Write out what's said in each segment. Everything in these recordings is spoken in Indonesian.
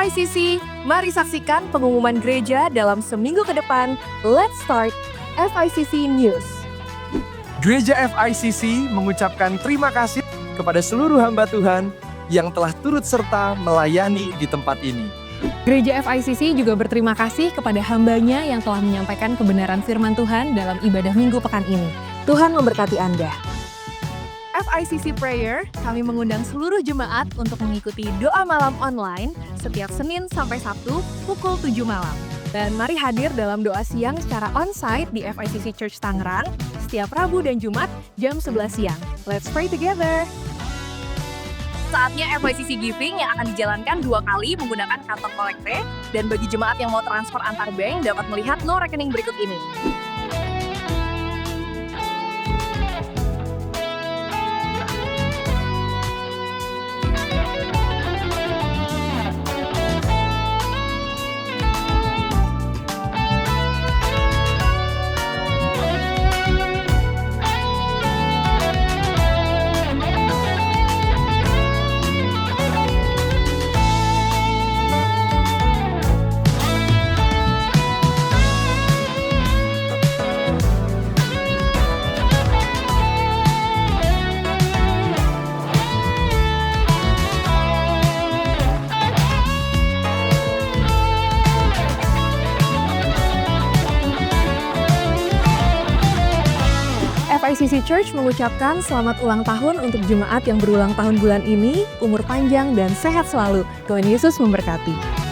FICC, mari saksikan pengumuman gereja dalam seminggu ke depan. Let's start FICC News. Gereja FICC mengucapkan terima kasih kepada seluruh hamba Tuhan yang telah turut serta melayani di tempat ini. Gereja FICC juga berterima kasih kepada hambanya yang telah menyampaikan kebenaran firman Tuhan dalam ibadah minggu pekan ini. Tuhan memberkati Anda. FICC Prayer, kami mengundang seluruh jemaat untuk mengikuti doa malam online setiap Senin sampai Sabtu pukul 7 malam. Dan mari hadir dalam doa siang secara onsite di FICC Church Tangerang setiap Rabu dan Jumat jam 11 siang. Let's pray together! Saatnya FICC Giving yang akan dijalankan 2 kali menggunakan kantong kolekte, dan bagi jemaat yang mau transfer antar bank dapat melihat no rekening berikut ini. FICC Church mengucapkan selamat ulang tahun untuk jemaat yang berulang tahun bulan ini, umur panjang dan sehat selalu. Tuhan Yesus memberkati.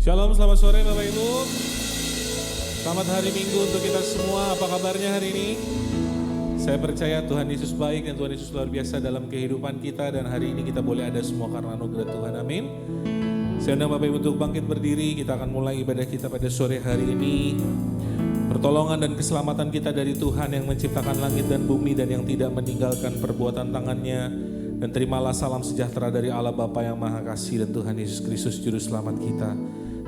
Shalom, selamat sore Bapak Ibu. Selamat hari Minggu untuk kita semua. Apa kabarnya hari ini? Saya percaya Tuhan Yesus baik dan Tuhan Yesus luar biasa dalam kehidupan kita. Dan hari ini kita boleh ada semua karena anugerah Tuhan. Amin. Saya undang Bapak Ibu untuk bangkit berdiri. Kita akan mulai ibadah kita pada sore hari ini. Pertolongan dan keselamatan kita dari Tuhan yang menciptakan langit dan bumi dan yang tidak meninggalkan perbuatan tangannya. Dan terimalah salam sejahtera dari Allah Bapa yang Maha Kasih dan Tuhan Yesus Kristus Juru Selamat kita.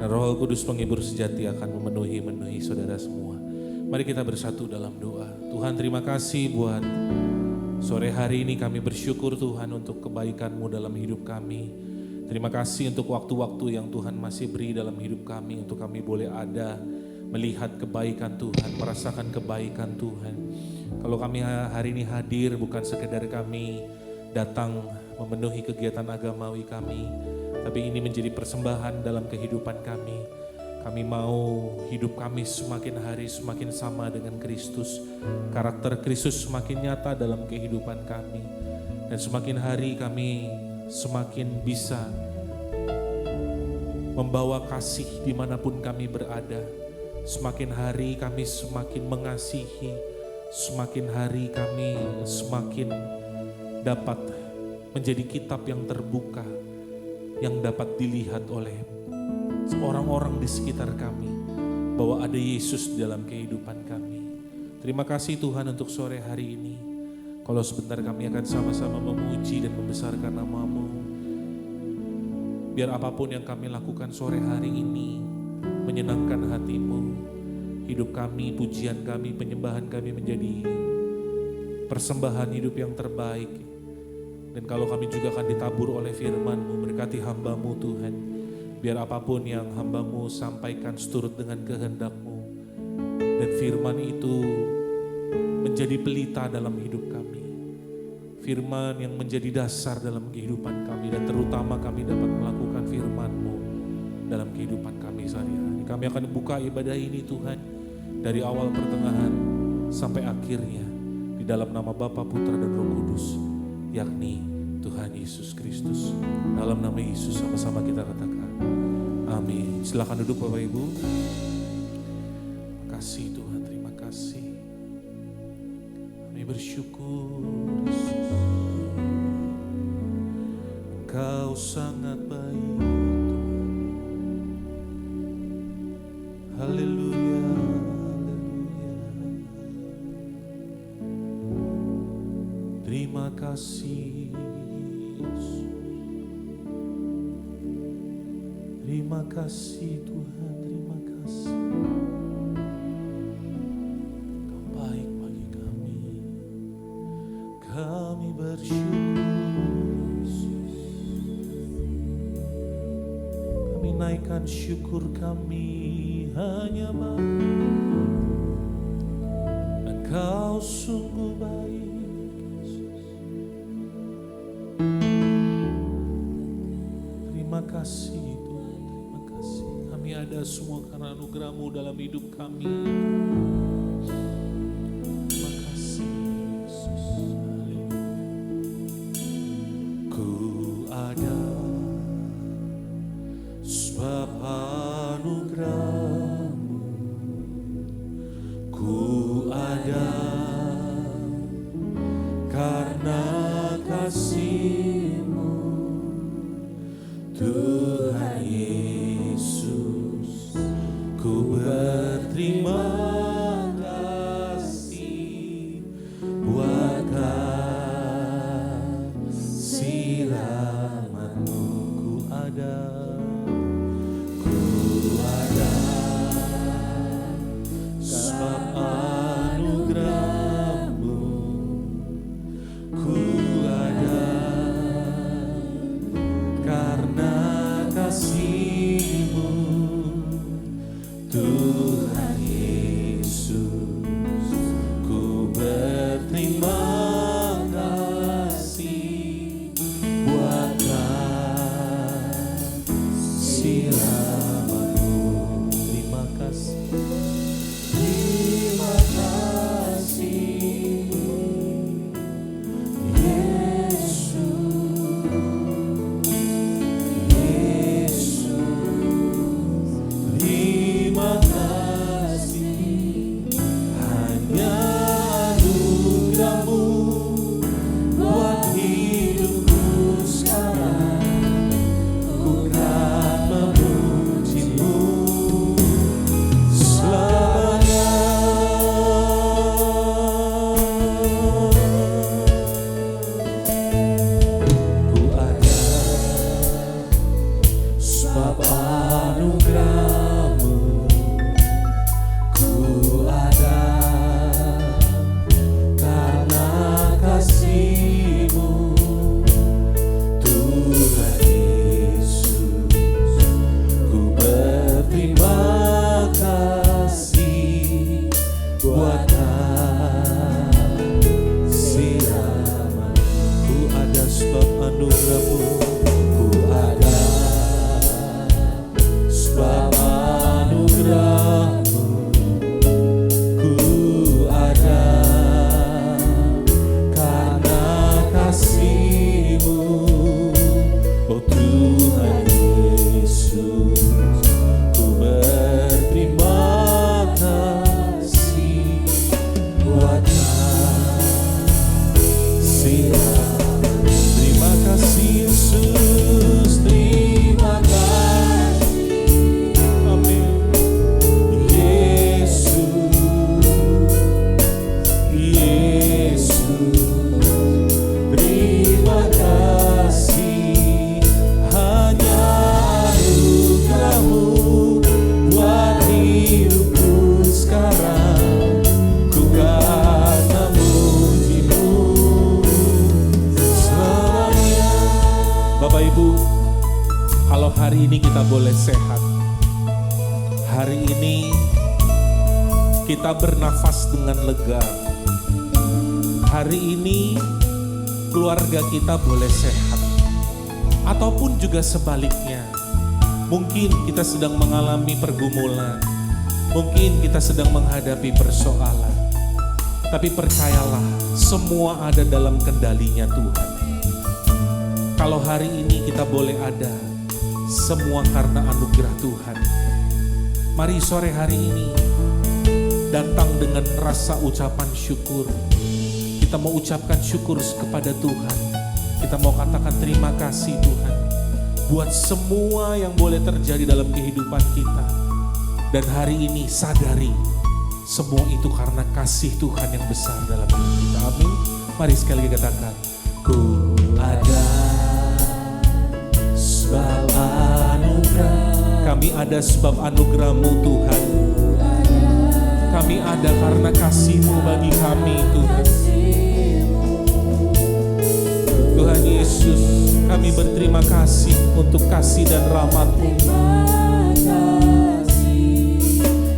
Dan Roh Kudus penghibur sejati akan memenuhi saudara semua. Mari kita bersatu dalam doa. Tuhan, terima kasih buat sore hari ini. Kami bersyukur Tuhan untuk kebaikan-Mu dalam hidup kami. Terima kasih untuk waktu-waktu yang Tuhan masih beri dalam hidup kami. Untuk kami boleh ada, melihat kebaikan Tuhan, merasakan kebaikan Tuhan. Kalau kami hari ini hadir bukan sekedar kami datang memenuhi kegiatan agamawi kami, tapi ini menjadi persembahan dalam kehidupan kami. Kami mau hidup kami semakin hari semakin sama dengan Kristus. Karakter Kristus semakin nyata dalam kehidupan kami. Dan semakin hari kami semakin bisa membawa kasih dimanapun kami berada. Semakin hari kami semakin mengasihi. Semakin hari kami semakin dapat menjadi kitab yang terbuka, yang dapat dilihat oleh orang-orang di sekitar kami, bahwa ada Yesus dalam kehidupan kami. Terima kasih Tuhan untuk sore hari ini. Kalau sebentar kami akan sama-sama memuji dan membesarkan nama-Mu. Biar apapun yang kami lakukan sore hari ini menyenangkan hati-Mu. Hidup kami, pujian kami, penyembahan kami menjadi persembahan hidup yang terbaik. Dan kalau kami juga akan ditabur oleh firman-Mu, berkati hamba-Mu Tuhan. Biar apapun yang hamba-Mu sampaikan seturut dengan kehendak-Mu. Dan firman itu menjadi pelita dalam hidup kami. Firman yang menjadi dasar dalam kehidupan kami. Dan terutama kami dapat melakukan firman-Mu dalam kehidupan kami sehari-hari. Kami akan buka ibadah ini Tuhan. Dari awal pertengahan sampai akhirnya. Di dalam nama Bapa, Putra dan Roh Kudus. Yakni Tuhan Yesus Kristus. Dalam nama Yesus sama-sama kita katakan. Amin. Silakan duduk Bapak Ibu. Terima kasih Tuhan, terima kasih. Kami bersyukur Yesus. Engkau sangat baik Tuhan. Haleluya, haleluya. Terima kasih Yesus. Terima kasih Tuhan, terima kasih. Kau baik bagi kami. Kami bersyukur Yesus. Kami naikkan syukur kami hanya bagi Engkau sungguh baik Yesus. Terima kasih Tuhan, terima kasih. Kami ada semua karena anugerah-Mu dalam hidup kami. Terima kasih Yesus. Haleluya. Ku ada sebab anugerah-Mu. Ku ada karena kasih-Mu. Tuhan Yesus, ku berterima kasih buat kasih rahmat-Mu. Ku ada sebab anugerah-Mu. Ku ada karena kasih-Mu. Tuhan Yesus. sehat. Hari ini kita bernafas dengan lega. Hari ini keluarga kita boleh sehat. Ataupun juga sebaliknya. Mungkin kita sedang mengalami pergumulan. Mungkin kita sedang menghadapi persoalan. Tapi percayalah, semua ada dalam kendalinya Tuhan. Kalau hari ini kita boleh ada, semua karena anugerah Tuhan. Mari sore hari ini datang dengan rasa ucapan syukur. Kita mau ucapkan syukur kepada Tuhan. Kita mau katakan terima kasih Tuhan buat semua yang boleh terjadi dalam kehidupan kita. Dan hari ini sadari semua itu karena kasih Tuhan yang besar dalam hidup kita. Amin. Mari sekali lagi katakan, ku ada sebab anugerah. Kami ada sebab anugerah-Mu Tuhan. Kami ada karena kasih-Mu bagi kami Tuhan. Tuhan Yesus, kami berterima kasih untuk kasih dan rahmat-Mu.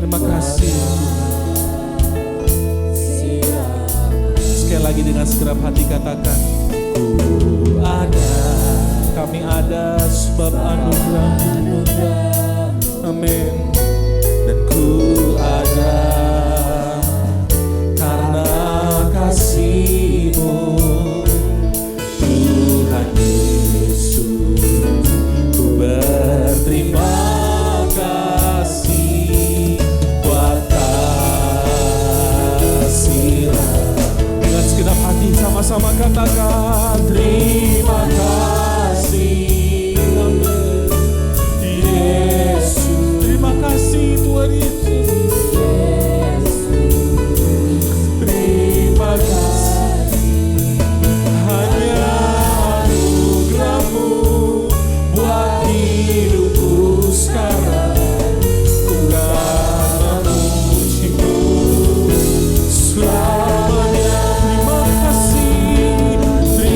Terima kasih Tuhan. Sekali lagi dengan segenap hati katakan, ku ada, kami ada sebab anugerah-Mu. Amin. Dan ku ada karena kasih-Mu. Tuhan Yesus, ku berterima kasih buat kasih-Mu. Dengan segenap hati sama-sama katakan terima kasih. Amin. Yesus, terima kasih Tuhan Yesus. Terima kasih. Hanya anugerah-Mu buat hidupku sekarang. Ku akan memuji-Mu selamanya. Terima kasih.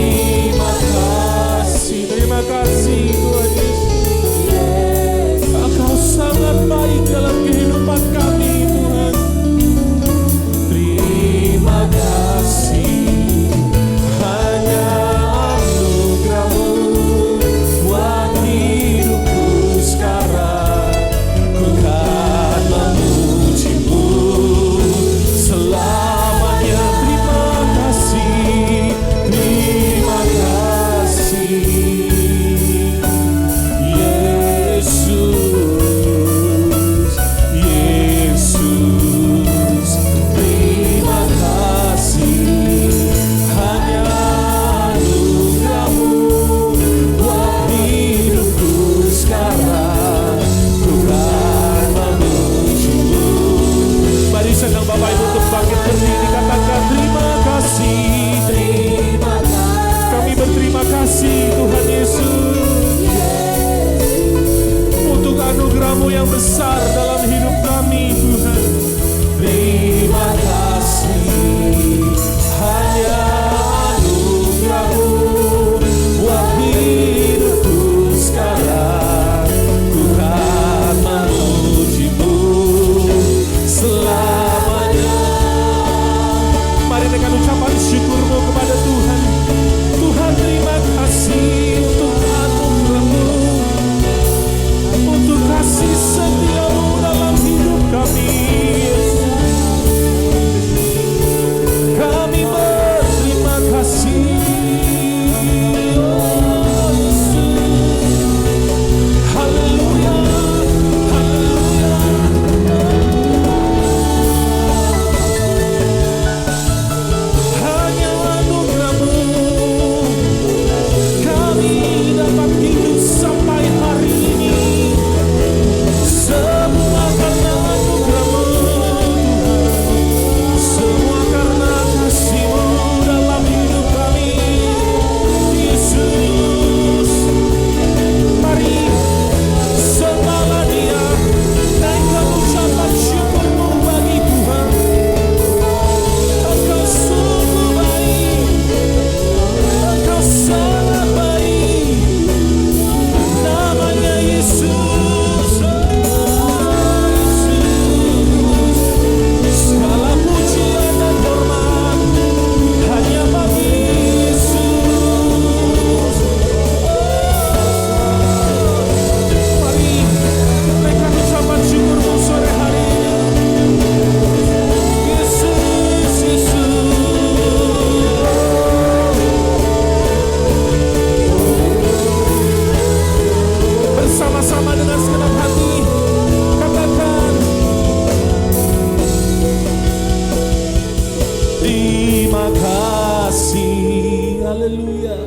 Terima kasih, haleluya.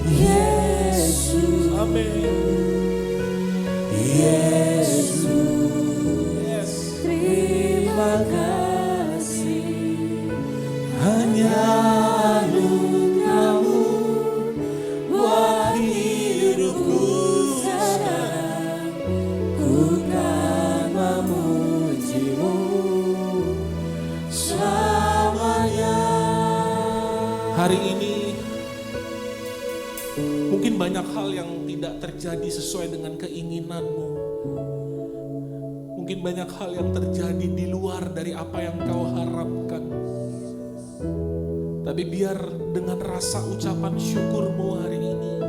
Yesus, amin. Yesus, yes. Terima kasih, hanya anugerah-Mu buat hidupku sekarang. Ku kan memuji-Mu selamanya. Hari ini mungkin banyak hal yang tidak terjadi sesuai dengan keinginanmu. Mungkin banyak hal yang terjadi di luar dari apa yang kau harapkan. Tapi biar dengan rasa ucapan syukurmu hari ini,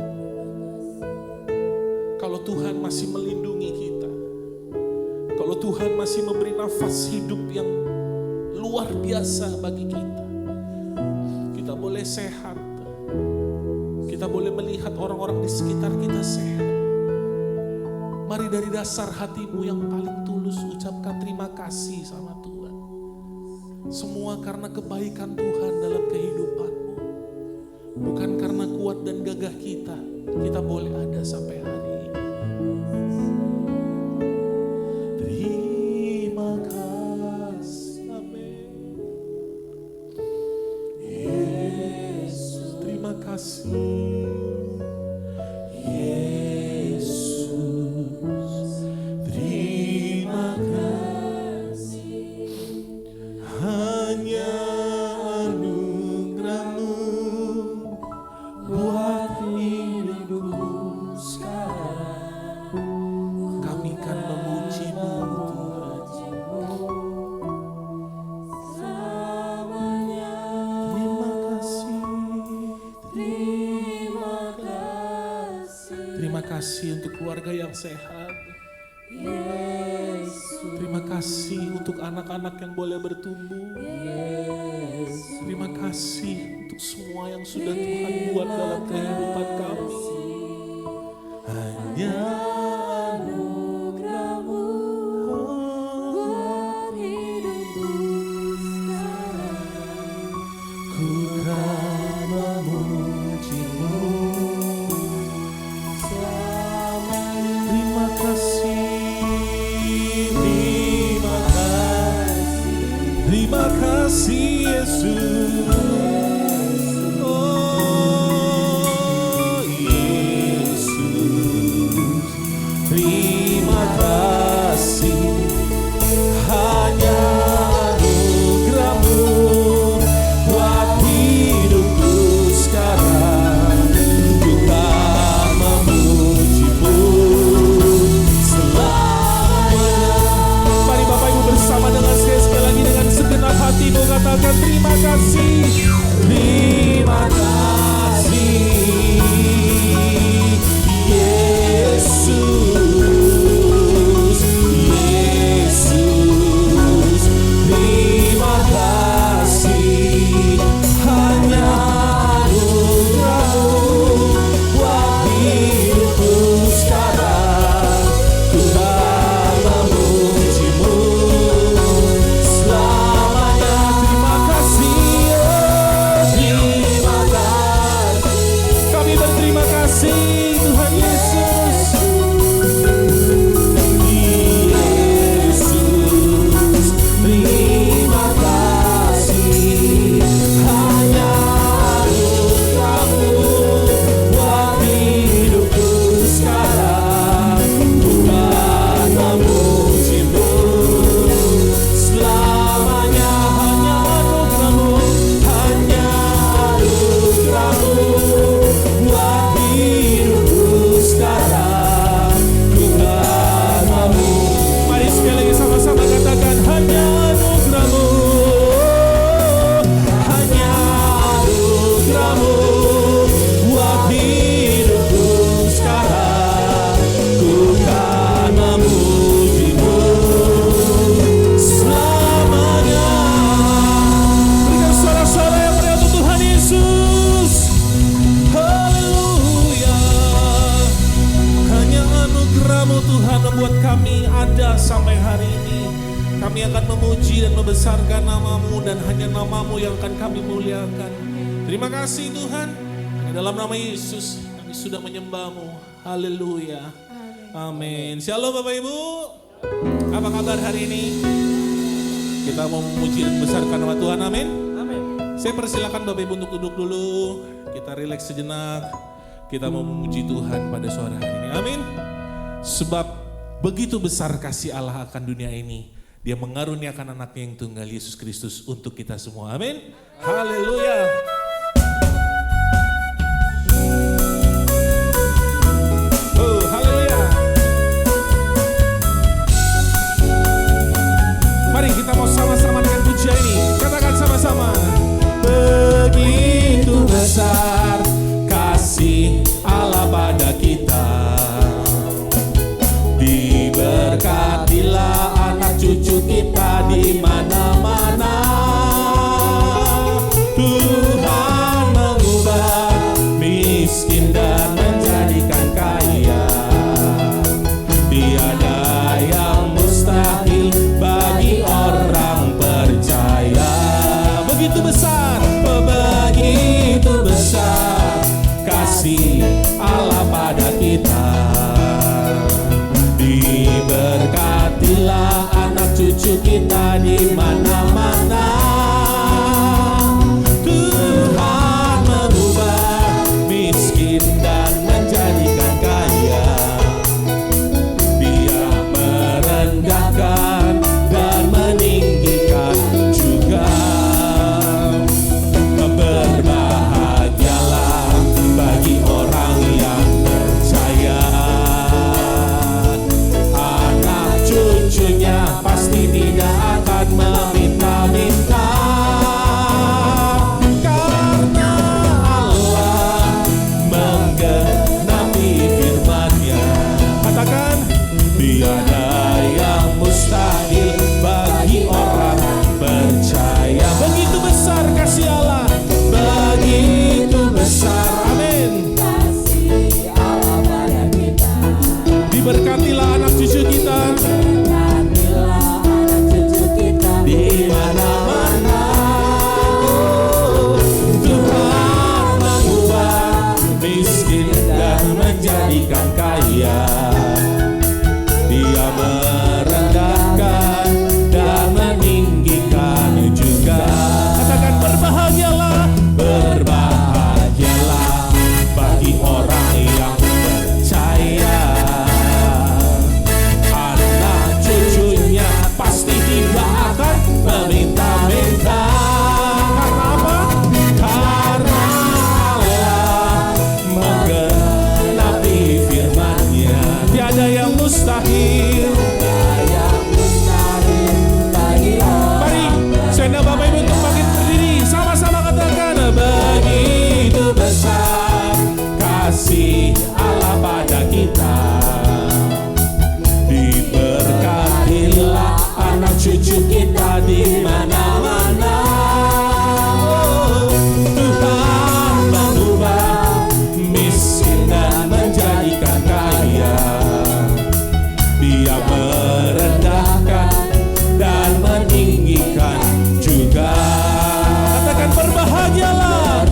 kalau Tuhan masih melindungi kita, kalau Tuhan masih memberi nafas hidup yang luar biasa bagi kita, kita boleh sehat, kita boleh melihat orang-orang di sekitar kita sehat. Mari dari dasar hatimu yang paling tulus ucapkan terima kasih sama Tuhan. Semua karena kebaikan Tuhan dalam kehidupanmu. Bukan karena kuat dan gagah kita boleh ada sampai hari ini. Terima kasih. Amin. Yesus, terima kasih. Terima kasih untuk keluarga yang sehat. Terima kasih untuk anak-anak yang boleh bertumbuh. Terima kasih untuk semua yang sudah Tuhan buat dalam kehidupan kami. Hanya anugerah-Mu buat hidupku sekarang. Ku kan memuji-Mu. Terima kasih Yesus. Oh Yesus, terima kasih. Hanya anugerah-Mu buat hidupku sekarang. Ku kan memuji-Mu selamanya. Mari Bapak Ibu bersama dengan saya sekali lagi dengan segenap hatimu katakan terima kasih. Terima kasih Yesus. Yesus, terima kasih. Hanya anugerah-Mu buat hidupku sekarang. Ku kan memuji-Mu selamanya. Terima kasih. besarkan namamu dan hanya namamu yang akan kami muliakan. Terima kasih Tuhan. Hanya dalam nama Yesus kami sudah menyembahmu. Haleluya. Amin. Shalom Bapak Ibu. Apa kabar hari ini? Kita mau memuji dan besarkan nama Tuhan. Amin. Saya persilakan Bapak Ibu untuk duduk dulu. Kita rileks sejenak. Kita mau memuji Tuhan pada sore hari ini. Amin. Sebab begitu besar kasih Allah akan dunia ini. Dia mengaruniakan anaknya yang tunggal Yesus Kristus untuk kita semua. Amin. Haleluya. Oh, haleluya. Mari kita mau sama-sama dengan pujian ini. Katakan sama-sama. Begitu besar kasih Allah pada kita. Diberkatilah anak cucu kita di mana-mana. Tuhan mengubah miskin dan menjadikan kaya. Tiada yang mustahil bagi orang percaya. Begitu besar, begitu besar kasih Allah pada kita. Diberkatilah anak cucu kita di mana-mana. Tuhan mengubah miskin dan menjadikan kaya. Dia merendahkan dan meninggikan juga. Berbahagialah bagi orang yang percaya. Anak cucunya pasti tidak akan meminta-minta. Karena Allah menggenapi firman-Nya. Katakan, tiada yang mustahil bagi orang percaya. Begitu besar kasih Allah, begitu besar. Amin. Diberkatilah anak cucu kita di mana-mana. Tuhan mengubah miskin dan menjadikan kaya. Dia merendahkan dan meninggikan juga. Katakan, berbahagialah, berbahagialah bagi orang yang percaya. Anak cucunya pasti tidak akan meminta-minta. Karena apa? Karena Allah menggenapi firman-Nya. Tiada yang mustahil. Mari, saya undang Bapak Ibu untuk bangkit berdiri. Sama-sama katakan, begitu besar kasih Allah pada kita. Diberkatilah anak cucu kita di mana-mana. Tuhan mengubah miskin dan menjadikan kaya. Dia merendahkan dan meninggikan juga. Katakan, berbahagialah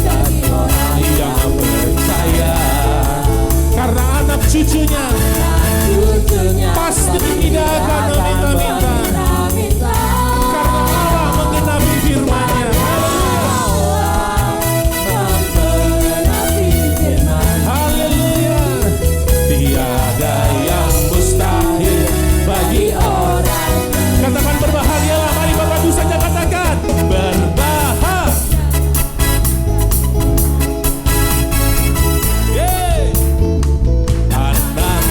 bagi orang yang percaya. Karena anak cucunya pasti tidak akan meminta-minta. Karena Allah menggenapi firman-Nya. Haleluya. Tiada yang mustahil bagi orang. Katakan, berbahagialah. Mari Bapak Ibu saja katakan, berbahagia. Anak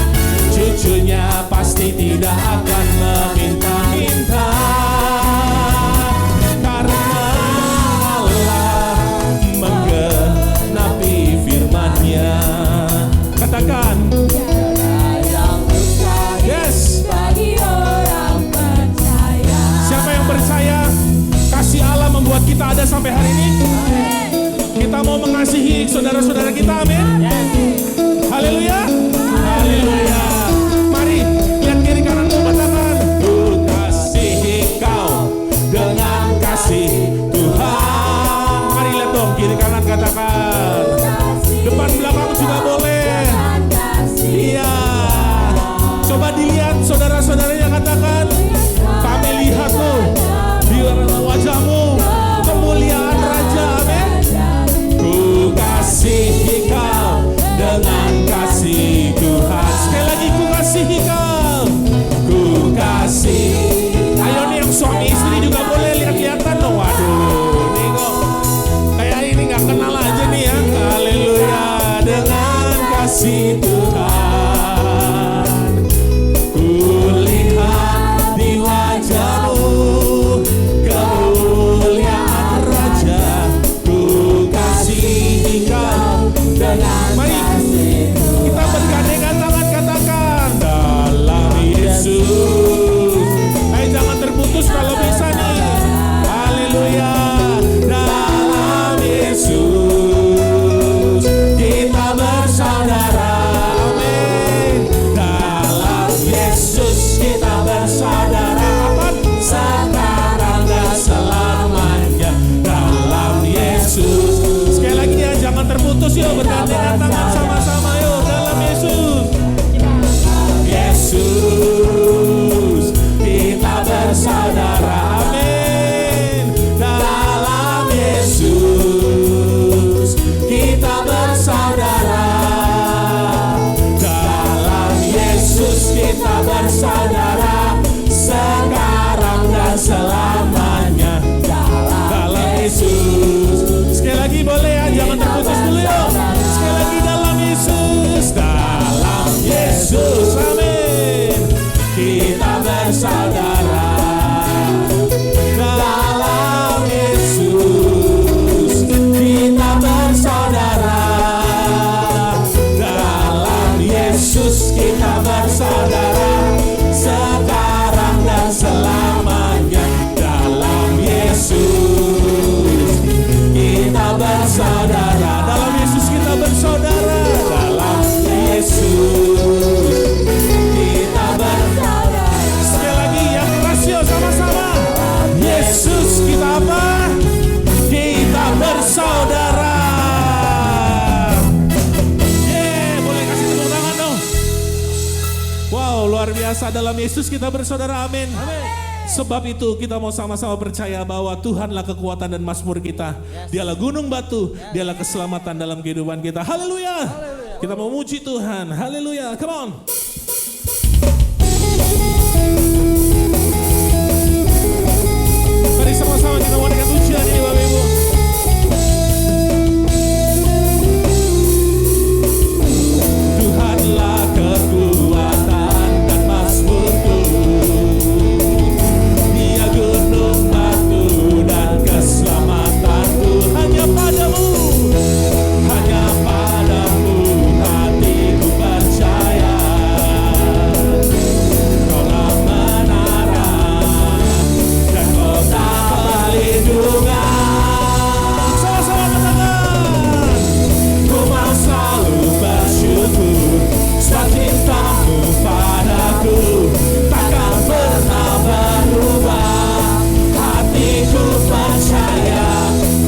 cucunya pasti tidak akan meminta-minta. Karena Allah menggenapi firman-Nya. Katakan, yes. Siapa yang percaya kasih Allah membuat kita ada sampai hari ini? Kita mau mengasihi saudara-saudara kita, amin. Haleluya. Haleluya. Mari lihat kiri kanan, katakan, ku kasih Yesus, yuk bergandengan tangan sama-sama yuk dalam Yesus. Yesus, kita bersaudara, amin. Dalam Yesus, kita bersaudara. Dalam Yesus kita bersaudara, sekarang dan selamanya. Dalam Yesus. Sekali lagi boleh ya, jangan terputus dulu yuk. Sekali lagi dalam Yesus. Dalam Yesus, amin. Kita bersaudara. Dalam Yesus kita bersaudara. Dalam Yesus kita bersaudara, sekarang dan selamanya. Dalam Yesus kita bersaudara. Dalam Yesus kita bersaudara. Dalam Yesus kita bersaudara. Sekali lagi yang keras yuk sama-sama. Yesus kita apa? Kita bersaudara. Boleh kasih tepuk tangan dong. Wow, luar biasa. Dalam Yesus kita bersaudara, amin. Sebab itu kita mau sama-sama percaya bahwa Tuhanlah kekuatan dan mazmur kita. Dialah gunung batu, dialah keselamatan dalam kehidupan kita. Haleluya. Kita mau muji Tuhan. Haleluya. Come on. Mari sama-sama kita wanita pujian ini Bapak Ibu. Tuhanlah kekuatan dan mazmurku. Dia gunung batu dan keselamatanku. Hanya padamu, hanya padamu hatiku percaya. Kaulah menara dan kota perlindungan. Sama-sama katakan, ku mau selalu bersyukur, sebab cintamu padaku takkan pernah berubah. Hatiku percaya,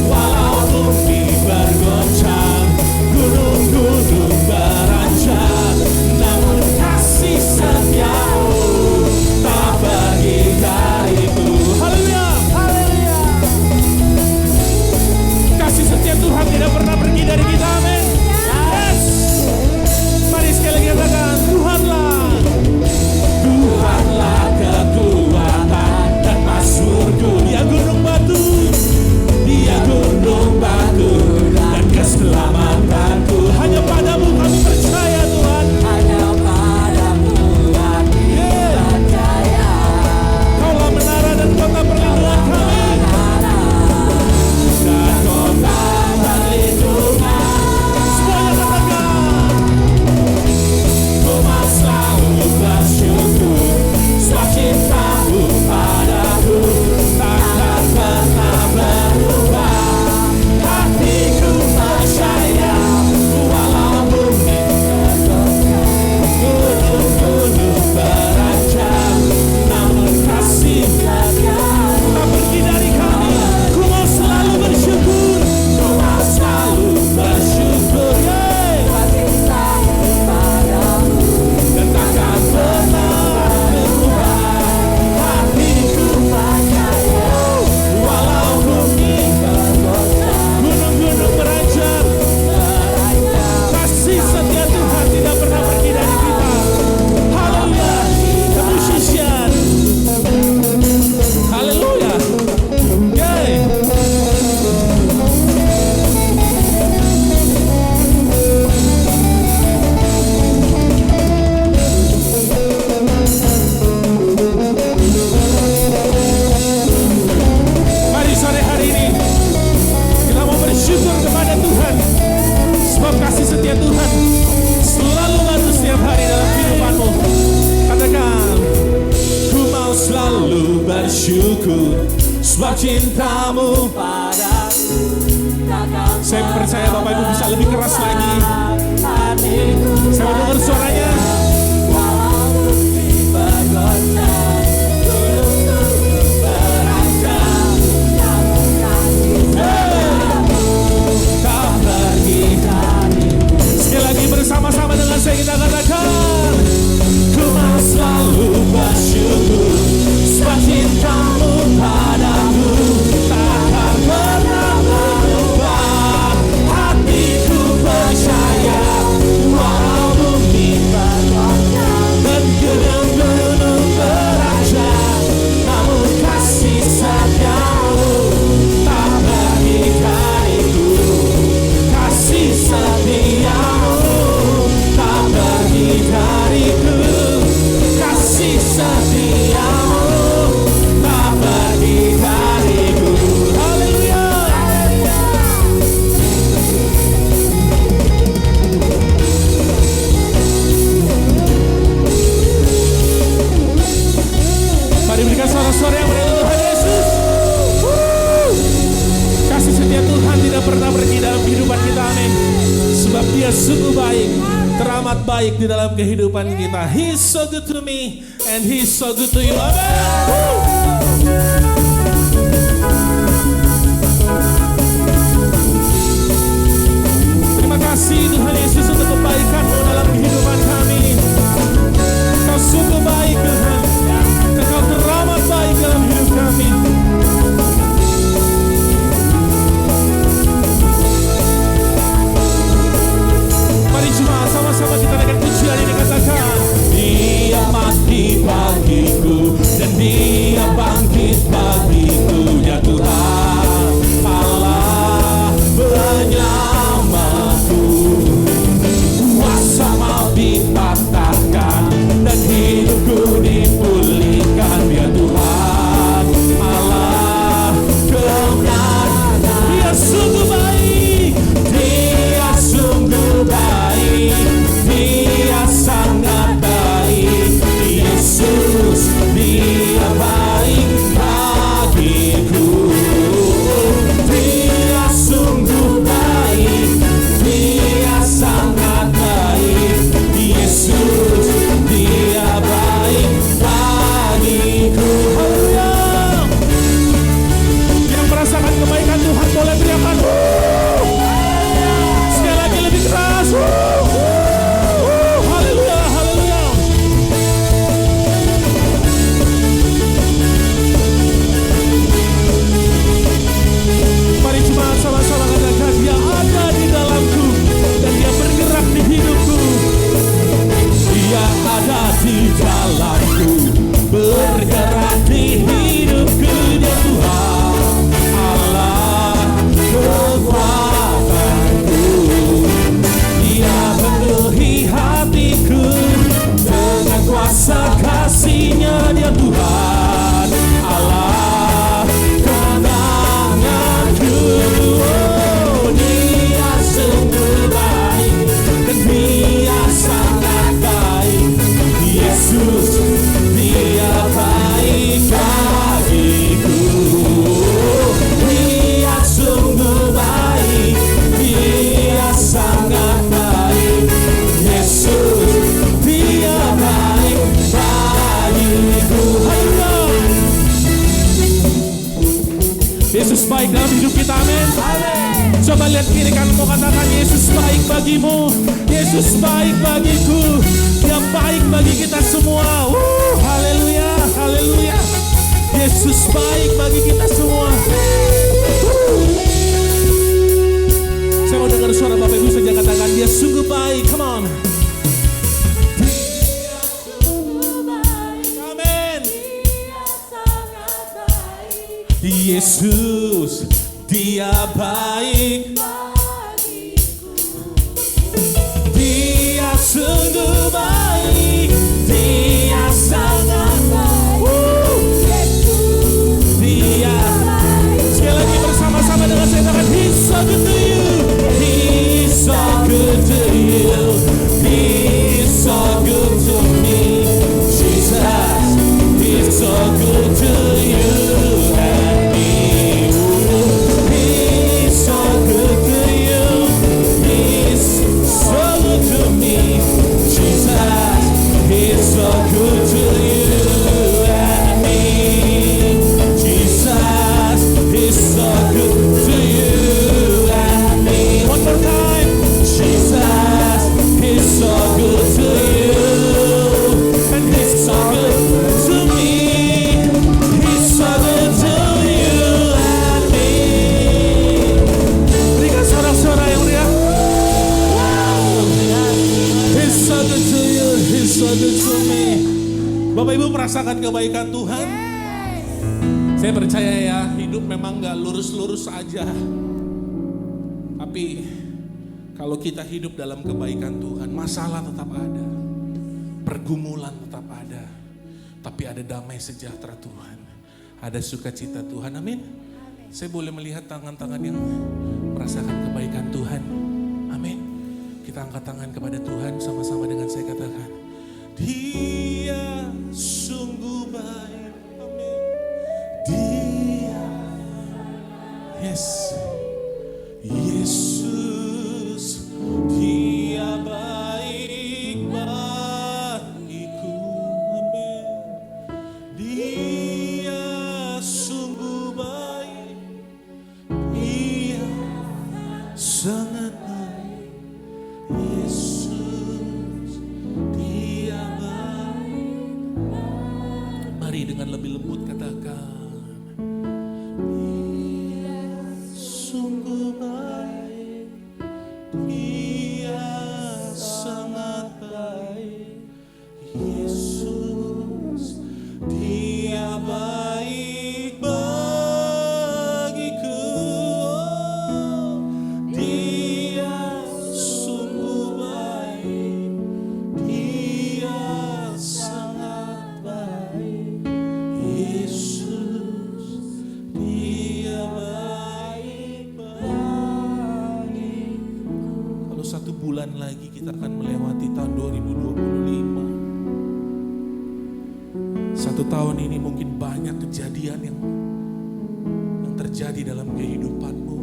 walau bumi bergoncang, gunung-gunung beranjak, namun kasih setiamu tak pergi dariku. Haleluya, haleluya. Kasih setia Tuhan tidak pernah pergi dari kita, amin. Yes. Mari sekali lagi katakan, Tuhanlah kekuatan dan mazmurku. Dia gunung batu, dia gunung batu dan keselamatanku. Hanya padamu kami percaya Tuhan. Hanya padamu kami percaya. Kaulah menara dan kota perlindungan kami. Dan kota perlindungan. Semuanya katakan, ku mau selalu bersyukur, sebab cintamu padaku takkan pernah berubah. Hatiku percaya, walau bumi bergoncang, gunung-gunung beranjak, namun kasih setiamu tak pergi dari kami. Ku mau selalu bersyukur, ku mau selalu bersyukur, sebab cintamu padamu dan takkan pernah berubah. Hatiku percaya, walau bumi bergoncang, gunung-gunung beranjak, kasih setia Tuhan tidak pernah pergi dari kita. Haleluya. The musician. Haleluya. Yay. Mari sore hari ini kita mau bersyukur kepada Tuhan, sebab kasih setia Tuhan selalu baru setiap hari dalam kehidupanmu. Katakan, ku mau selalu bersyukur, sebab cintamu padaku. Saya percaya Bapak Ibu bisa lebih keras lagi. Saya mau dengar suaranya. Tak pergi sorak-sorai yang berikan Tuhan Yesus. Kasih setia Tuhan tidak pernah pergi dalam kehidupan kita, amin. Sebab dia sungguh baik, teramat baik di dalam kehidupan kita. He's so good to me and He's so good to you, amin. Terima kasih Tuhan Yesus untuk kebaikan-Mu dalam kehidupan kami. Kau sungguh baik Tuhan, Engkau teramat baik dalam hidup kami. Mari jemaat sama-sama kita naikkan pujian ini, katakan Dia mati bagiku dan Dia bangkit bagiku, ya Tuhan Allah penyelamatku. Kuasa maut dipatahkan dan hidupku dipulihkan, ya Tuhan Allah kemenangan. Dia sungguh baik, Dia sungguh baik, Dia sangat baik. Yesus, Dia baik bagiku. Dia sungguh baik, Dia sangat baik. Yesus, Dia baik bagiku. Haleluya. Yang merasakan kebaikan Tuhan boleh teriakan. Sekali lagi lebih keras. Haleluya, haleluya. Mari jemaat sama-sama katakan Dia ada di dalamku dan Dia bergerak di hidupku. Dia ada di dalamku, bergerak di hidupku, dia Tuhan Allah kekuatanku. Dia penuhi hatiku dengan kuasa kasih-Nya, dia Tuhan Allah kemenanganku. Oh, Dia sungguh baik dan Dia sangat baik. Yesus, Dia baik bagiku. Dia sungguh baik, Dia sangat baik. Yesus, Dia baik bagiku. Haleluya. Yesus baik dalam hidup kita, amin. Coba lihat kiri kananmu, katakan Yesus baik bagimu, Yesus baik bagiku, Dia baik bagi kita semua. Haleluya, haleluya. Yesus baik bagi kita semua. Saya mau dengar suara Bapak Ibu saja, katakan Dia sungguh baik. Come on. Amin. Yesus, Dia baik bagiku. Dia sungguh baik, Dia sangat baik. Dia sekali lagi bersama-sama dengan saya katakan He's so good to you, He's so good to you, He's so good to me. Jesus, He's so good to you and me. He's so good to you, He's so good to me. Jesus, He's so good to you and me. Jesus, He's so good to you and me. One more time. Jesus, He's so good to you and He's so good to me. He's so good to you and me. Berikan sorak-sorai yang meriah. He's so good to you, He's so good to me. Bapak Ibu merasakan kebaikan Tuhan? Saya percaya ya, hidup memang gak lurus-lurus aja. Tapi kalau kita hidup dalam kebaikan Tuhan, masalah tetap ada, pergumulan tetap ada, tapi ada damai sejahtera Tuhan, ada sukacita Tuhan, amin. Saya boleh melihat tangan-tangan yang merasakan kebaikan Tuhan, amin. Kita angkat tangan kepada Tuhan sama-sama dengan saya katakan, Dia sungguh baik, amin. Yes. Yesus, Dia baik bagiku. Amin. Dia sungguh baik. Dia sangat baik. Yesus, Dia baik. Mari dengan lebih lembut katakan. Sungguh baik, Dia sangat baik. Yesus, Dia baik bagiku. Dia sungguh baik, Dia sangat baik. Yesus, Dia baik bagiku. Kalau 1 bulan lagi kita akan melewati tahun 2025. 1 tahun ini mungkin banyak kejadian yang terjadi dalam kehidupanmu.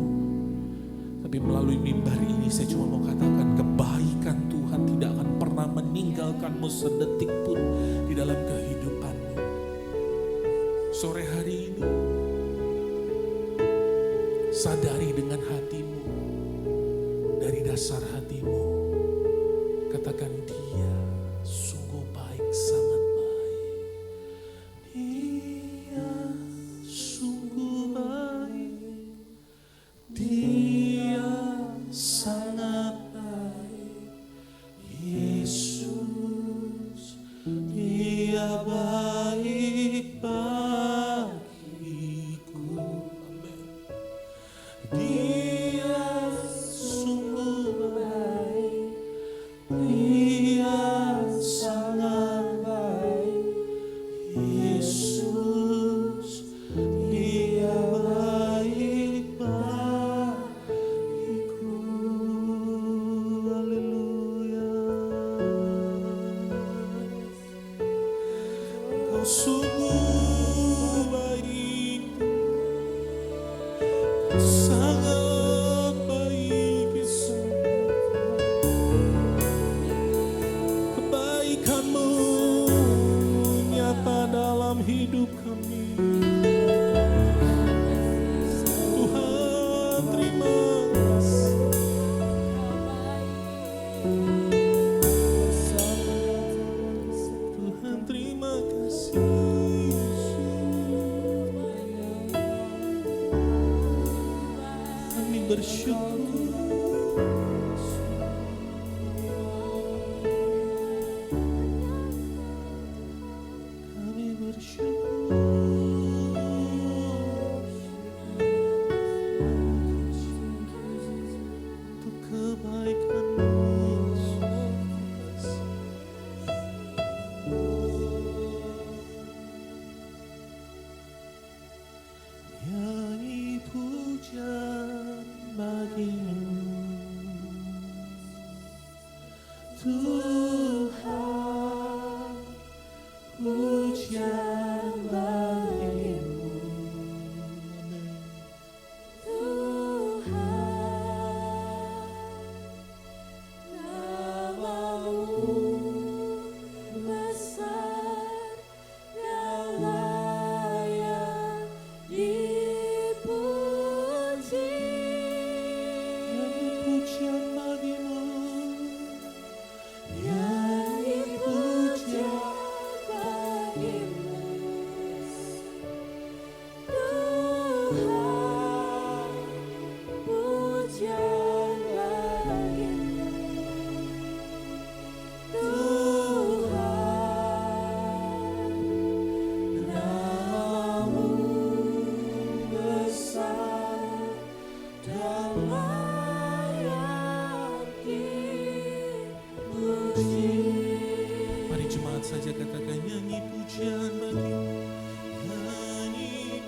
Tapi melalui mimbar ini saya cuma mau katakan kebaikan Tuhan tidak akan pernah meninggalkanmu sedetik pun di dalam kehidupanmu. Sore hari ini sadari dengan hatimu, dari dasar hatimu, katakan Dia sungguh baik, sangat baik. Dia sungguh baik, Dia sangat baik. Yesus, Dia baik bagiku. Amin. Dia sungguh baik, Dia sangat baik. Yesus, Dia baik bagiku. Haleluya. Engkau sungguh baik, sangat baik Yesus. Kebaikan-Mu nyata dalam hidup kami. Tuhan terima kasih. Tuhan terima kasih. Kami bersyukur. Kami bersyukur. Untuk kebaikan-Mu, Yesus. Nyanyi pujian bagi-Mu, Tuhan, pujian bagi-Mu. Amin. Nyanyi pujian bagi-Mu, nyanyi pujian Mari jemaat saja katakan nyanyi pujian bagi-Mu, nyanyi.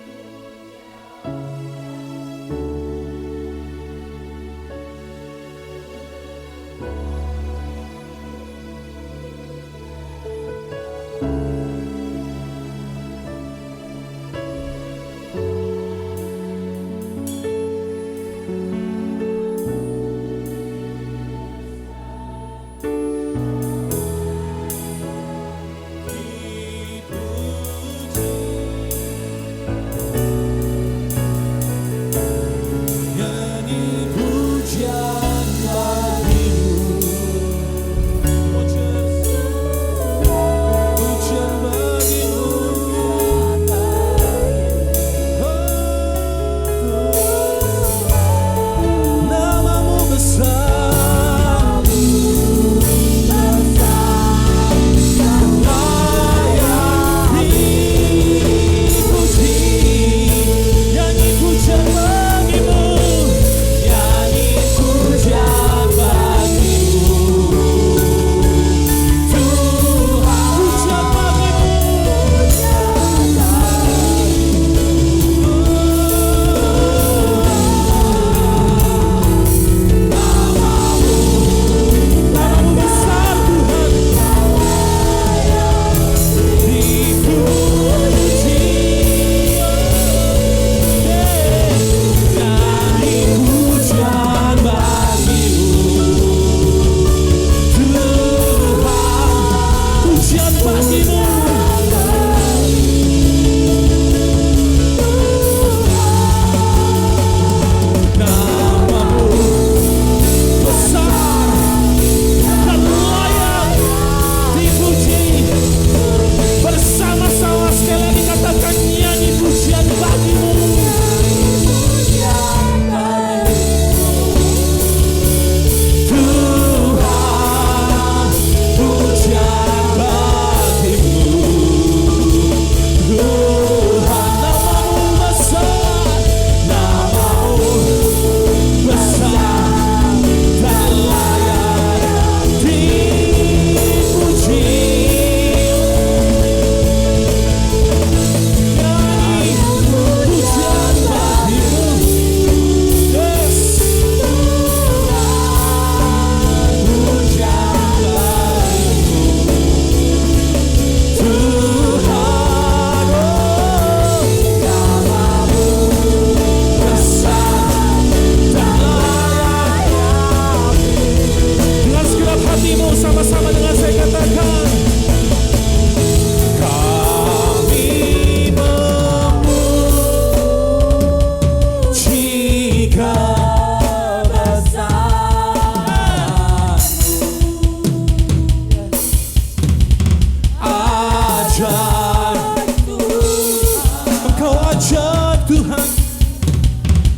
Tuhan,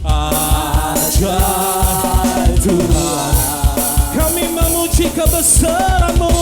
ajaib Tuhan. Kami memuji kebesaran-Mu.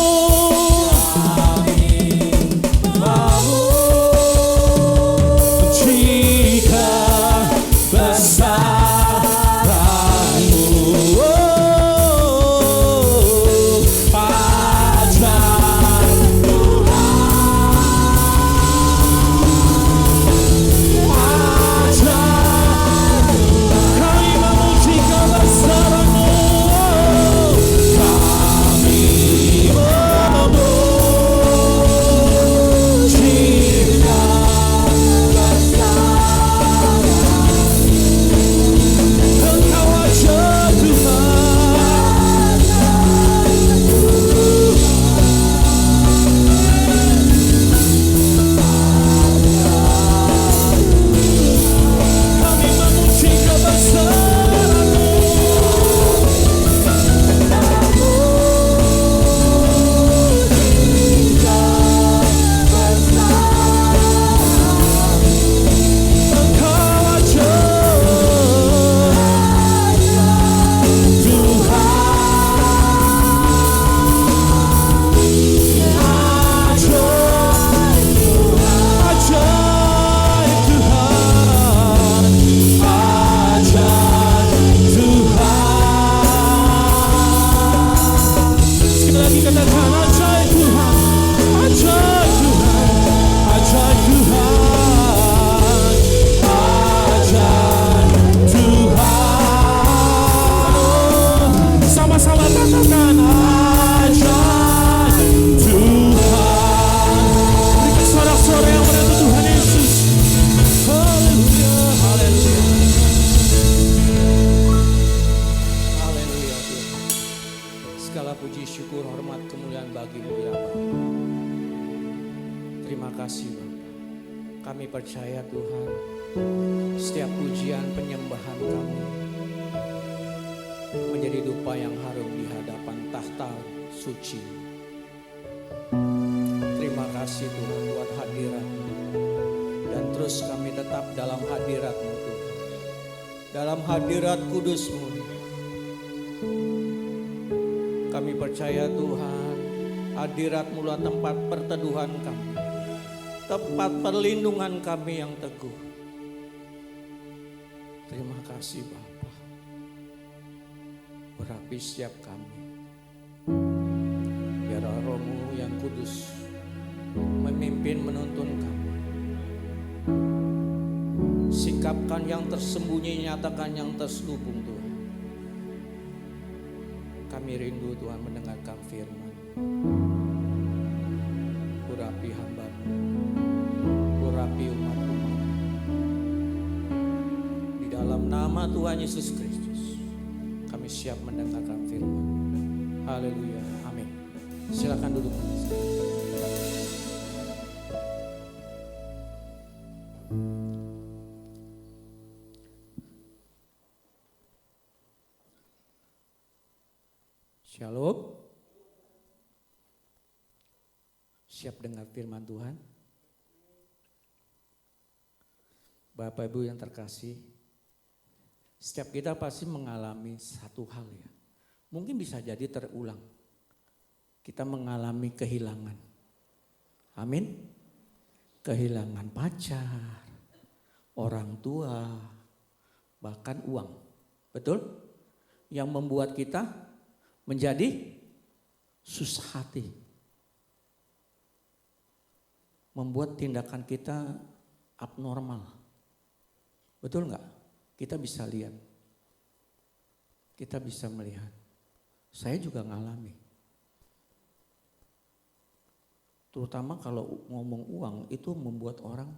Kami percaya Tuhan, setiap pujian penyembahan kami menjadi dupa yang harum di hadapan tahta suci. Terima kasih Tuhan buat hadirat-Mu. Dan terus kami tetap dalam hadirat-Mu Tuhan. Dalam hadirat kudus-Mu. Kami percaya Tuhan, hadirat-Mu lah tempat perteduhan kami. Tempat perlindungan kami yang teguh. Terima kasih Bapa. Urapi setiap kami. Biar Roh-Mu yang kudus memimpin menuntun kami. Sikapkan yang tersembunyi, nyatakan yang terselubung Tuhan. Kami rindu Tuhan mendengarkan firman. Urapi hamba-Mu, urapi umat-Mu. Di dalam nama Tuhan Yesus Kristus, kami siap mendengarkan firman. Haleluya, amin. Silakan duduk. Shalom. Siap dengar firman Tuhan? Bapak Ibu yang terkasih, setiap kita pasti mengalami satu hal ya. Mungkin bisa jadi terulang. Kita mengalami kehilangan. Amin. Kehilangan pacar, orang tua, bahkan uang. Betul? Yang membuat kita menjadi susah hati. Membuat tindakan kita abnormal. Betul enggak? Kita bisa lihat. Kita bisa melihat. Saya juga ngalami. Terutama kalau ngomong uang itu membuat orang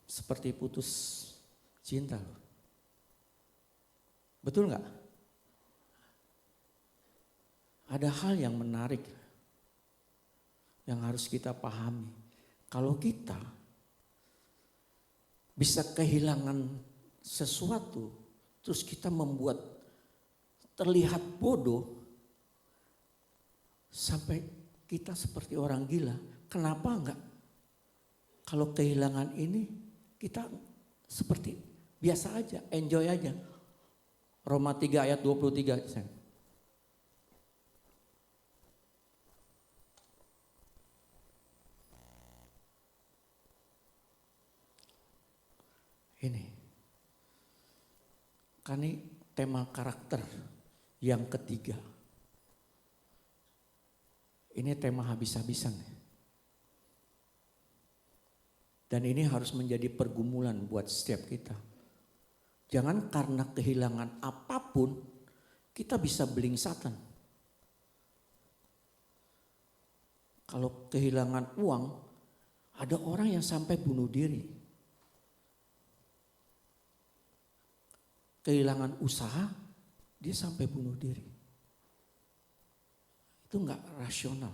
seperti putus cinta. Betul enggak? Ada hal yang menarik yang harus kita pahami. Kalau kita bisa kehilangan sesuatu, terus kita membuat terlihat bodoh, sampai kita seperti orang gila. Kenapa enggak? Kalau kehilangan ini, kita seperti biasa aja, enjoy aja. Roma 3 ayat 23. Ini. Kan ini tema karakter yang ketiga. Ini tema habis-habisan. Dan ini harus menjadi pergumulan buat setiap kita. Jangan karena kehilangan apapun kita bisa belingsatan. Kalau kehilangan uang, ada orang yang sampai bunuh diri. Kehilangan usaha, dia sampai bunuh diri. Itu enggak rasional.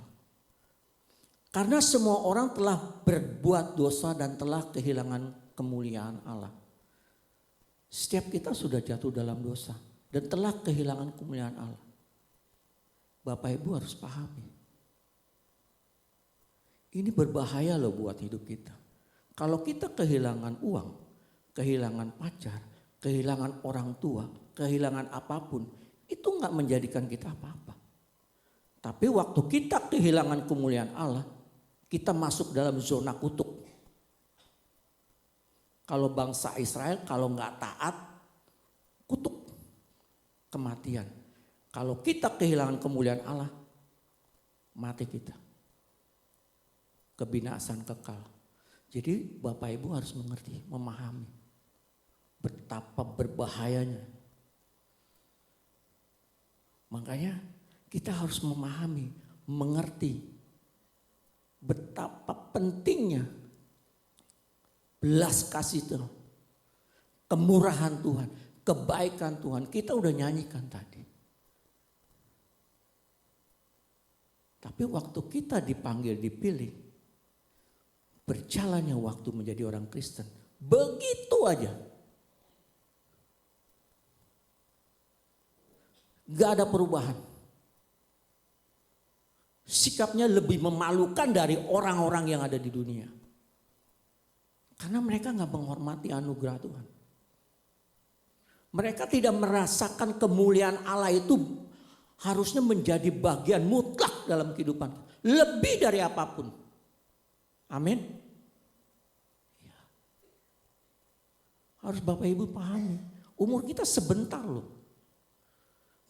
Karena semua orang telah berbuat dosa dan telah kehilangan kemuliaan Allah. Setiap kita sudah jatuh dalam dosa dan telah kehilangan kemuliaan Allah. Bapak Ibu harus pahami. Ini berbahaya loh buat hidup kita. Kalau kita kehilangan uang, kehilangan pacar, kehilangan orang tua, kehilangan apapun, itu enggak menjadikan kita apa-apa. Tapi waktu kita kehilangan kemuliaan Allah, kita masuk dalam zona kutuk. Kalau bangsa Israel kalau enggak taat, kutuk, kematian. Kalau kita kehilangan kemuliaan Allah, mati kita. Kebinasaan kekal. Jadi Bapak Ibu harus mengerti, memahami betapa berbahayanya. Makanya kita harus memahami, mengerti betapa pentingnya belas kasih Tuhan, kemurahan Tuhan, kebaikan Tuhan. Kita udah nyanyikan tadi. Tapi waktu kita dipanggil, dipilih, berjalannya waktu menjadi orang Kristen, begitu aja. Gak ada perubahan. Sikapnya lebih memalukan dari orang-orang yang ada di dunia. Karena mereka gak menghormati anugerah Tuhan. Mereka tidak merasakan kemuliaan Allah itu harusnya menjadi bagian mutlak dalam kehidupan. Lebih dari apapun. Amin. Harus Bapak Ibu pahami. Umur kita sebentar loh.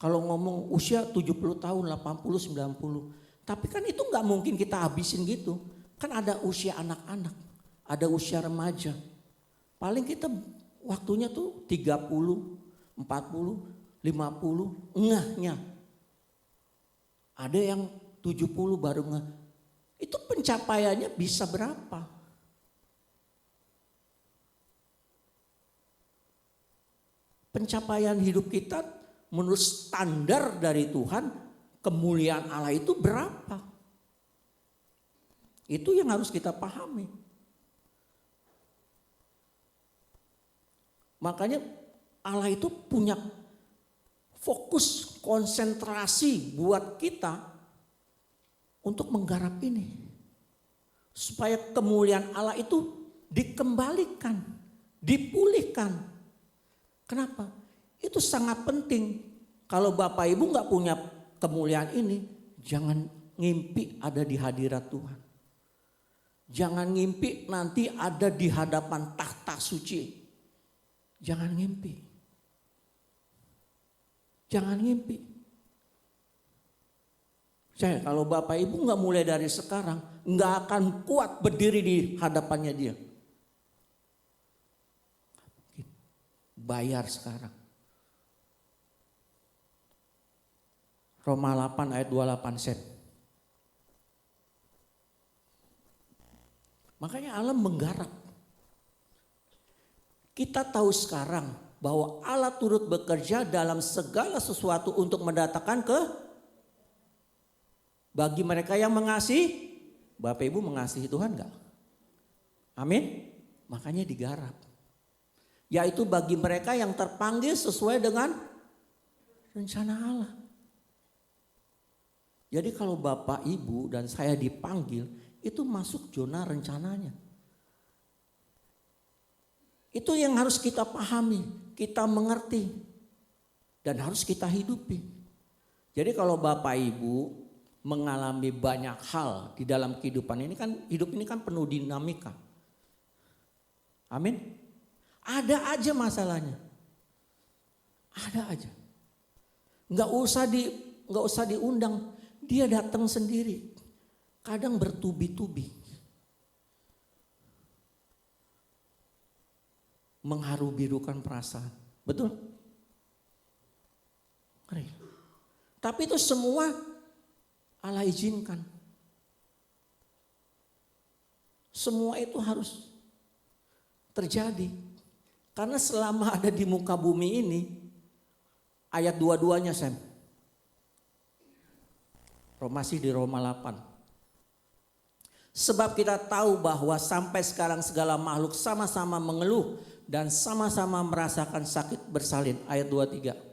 Kalau ngomong usia 70 tahun, 80, 90. Tapi kan itu gak mungkin kita habisin gitu. Kan ada usia anak-anak, ada usia remaja. Paling kita waktunya tuh 30, 40, 50, ngehnya. Ada yang 70 baru ngeh. Itu pencapaiannya bisa berapa? Pencapaian hidup kita menurut standar dari Tuhan, kemuliaan Allah itu berapa? Itu yang harus kita pahami. Makanya Allah itu punya fokus, konsentrasi buat kita untuk menggarap ini. Supaya kemuliaan Allah itu dikembalikan, dipulihkan. Kenapa? Itu sangat penting. Kalau Bapak Ibu gak punya kemuliaan ini, jangan ngimpi ada di hadirat Tuhan. Jangan ngimpi nanti ada di hadapan tahta suci. Jangan ngimpi. Jangan ngimpi. Saya kalau Bapak Ibu gak mulai dari sekarang, gak akan kuat berdiri di hadapannya dia. Bayar sekarang. Roma 8 ayat 28 . Makanya Allah menggarap. Kita tahu sekarang bahwa Allah turut bekerja dalam segala sesuatu untuk mendatangkan bagi mereka yang mengasihi. Bapak Ibu mengasihi Tuhan enggak? Amin. Makanya digarap. Yaitu bagi mereka yang terpanggil sesuai dengan rencana Allah. Jadi kalau Bapak, Ibu dan saya dipanggil, itu masuk zona rencananya. Itu yang harus kita pahami, kita mengerti, dan harus kita hidupi. Jadi kalau Bapak Ibu mengalami banyak hal di dalam kehidupan ini kan, hidup ini kan penuh dinamika. Amin. Ada aja masalahnya. Ada aja. Nggak usah diundang, dia datang sendiri. Kadang bertubi-tubi. Mengharu-birukan perasaan. Betul? Tapi itu semua Allah izinkan. Semua itu harus terjadi. Karena selama ada di muka bumi ini, ayat 22-nya Sam. Masih di Roma 8. Sebab kita tahu bahwa sampai sekarang segala makhluk sama-sama mengeluh dan sama-sama merasakan sakit bersalin. Ayat 23.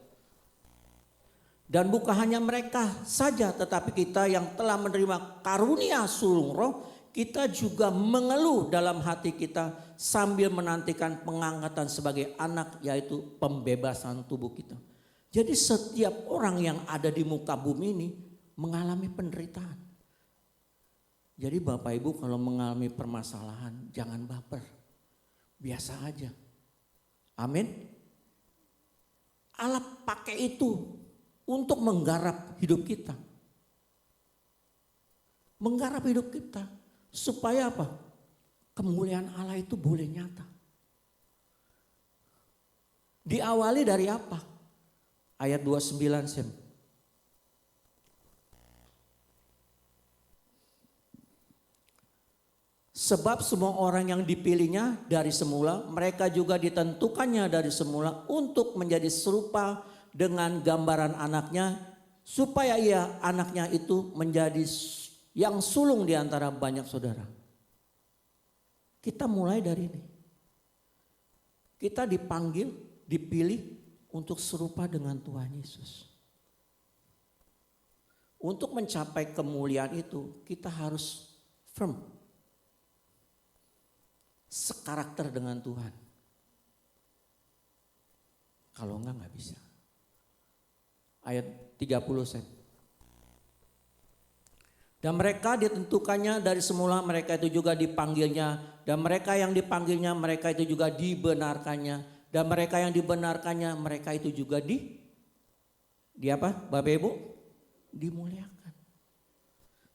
Dan bukan hanya mereka saja, tetapi kita yang telah menerima karunia sulung roh, kita juga mengeluh dalam hati kita sambil menantikan pengangkatan sebagai anak, yaitu pembebasan tubuh kita. Jadi setiap orang yang ada di muka bumi ini mengalami penderitaan. Jadi Bapak Ibu kalau mengalami permasalahan jangan baper, biasa aja. Amin. Allah pakai itu untuk menggarap hidup kita. Menggarap hidup kita. Supaya apa? Kemuliaan Allah itu boleh nyata. Diawali dari apa? Ayat 29 Sem. Sebab semua orang yang dipilihnya dari semula, mereka juga ditentukannya dari semula untuk menjadi serupa dengan gambaran anaknya, supaya ia anaknya itu menjadi yang sulung di antara banyak saudara. Kita mulai dari ini. Kita dipanggil, dipilih untuk serupa dengan Tuhan Yesus. Untuk mencapai kemuliaan itu kita harus firm. Sekarakter dengan Tuhan. Kalau enggak bisa. Ayat 30 Sen. Dan mereka ditentukannya dari semula, mereka itu juga dipanggilnya. Dan mereka yang dipanggilnya, mereka itu juga dibenarkannya. Dan mereka yang dibenarkannya, mereka itu juga di apa Bapak Ibu? Dimuliakan.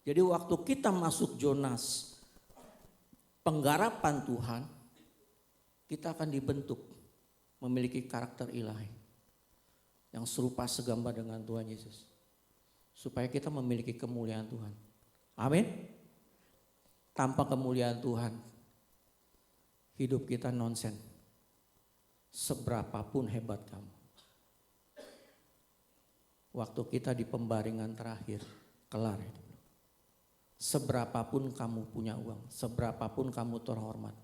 Jadi waktu kita masuk Jonas, penggarapan Tuhan, kita akan dibentuk memiliki karakter ilahi yang serupa segambar dengan Tuhan Yesus, supaya kita memiliki kemuliaan Tuhan. Amin. Tanpa kemuliaan Tuhan, hidup kita nonsen. Seberapapun hebat kamu, waktu kita di pembaringan terakhir, kelar hidup. Seberapapun kamu punya uang, seberapapun kamu terhormat,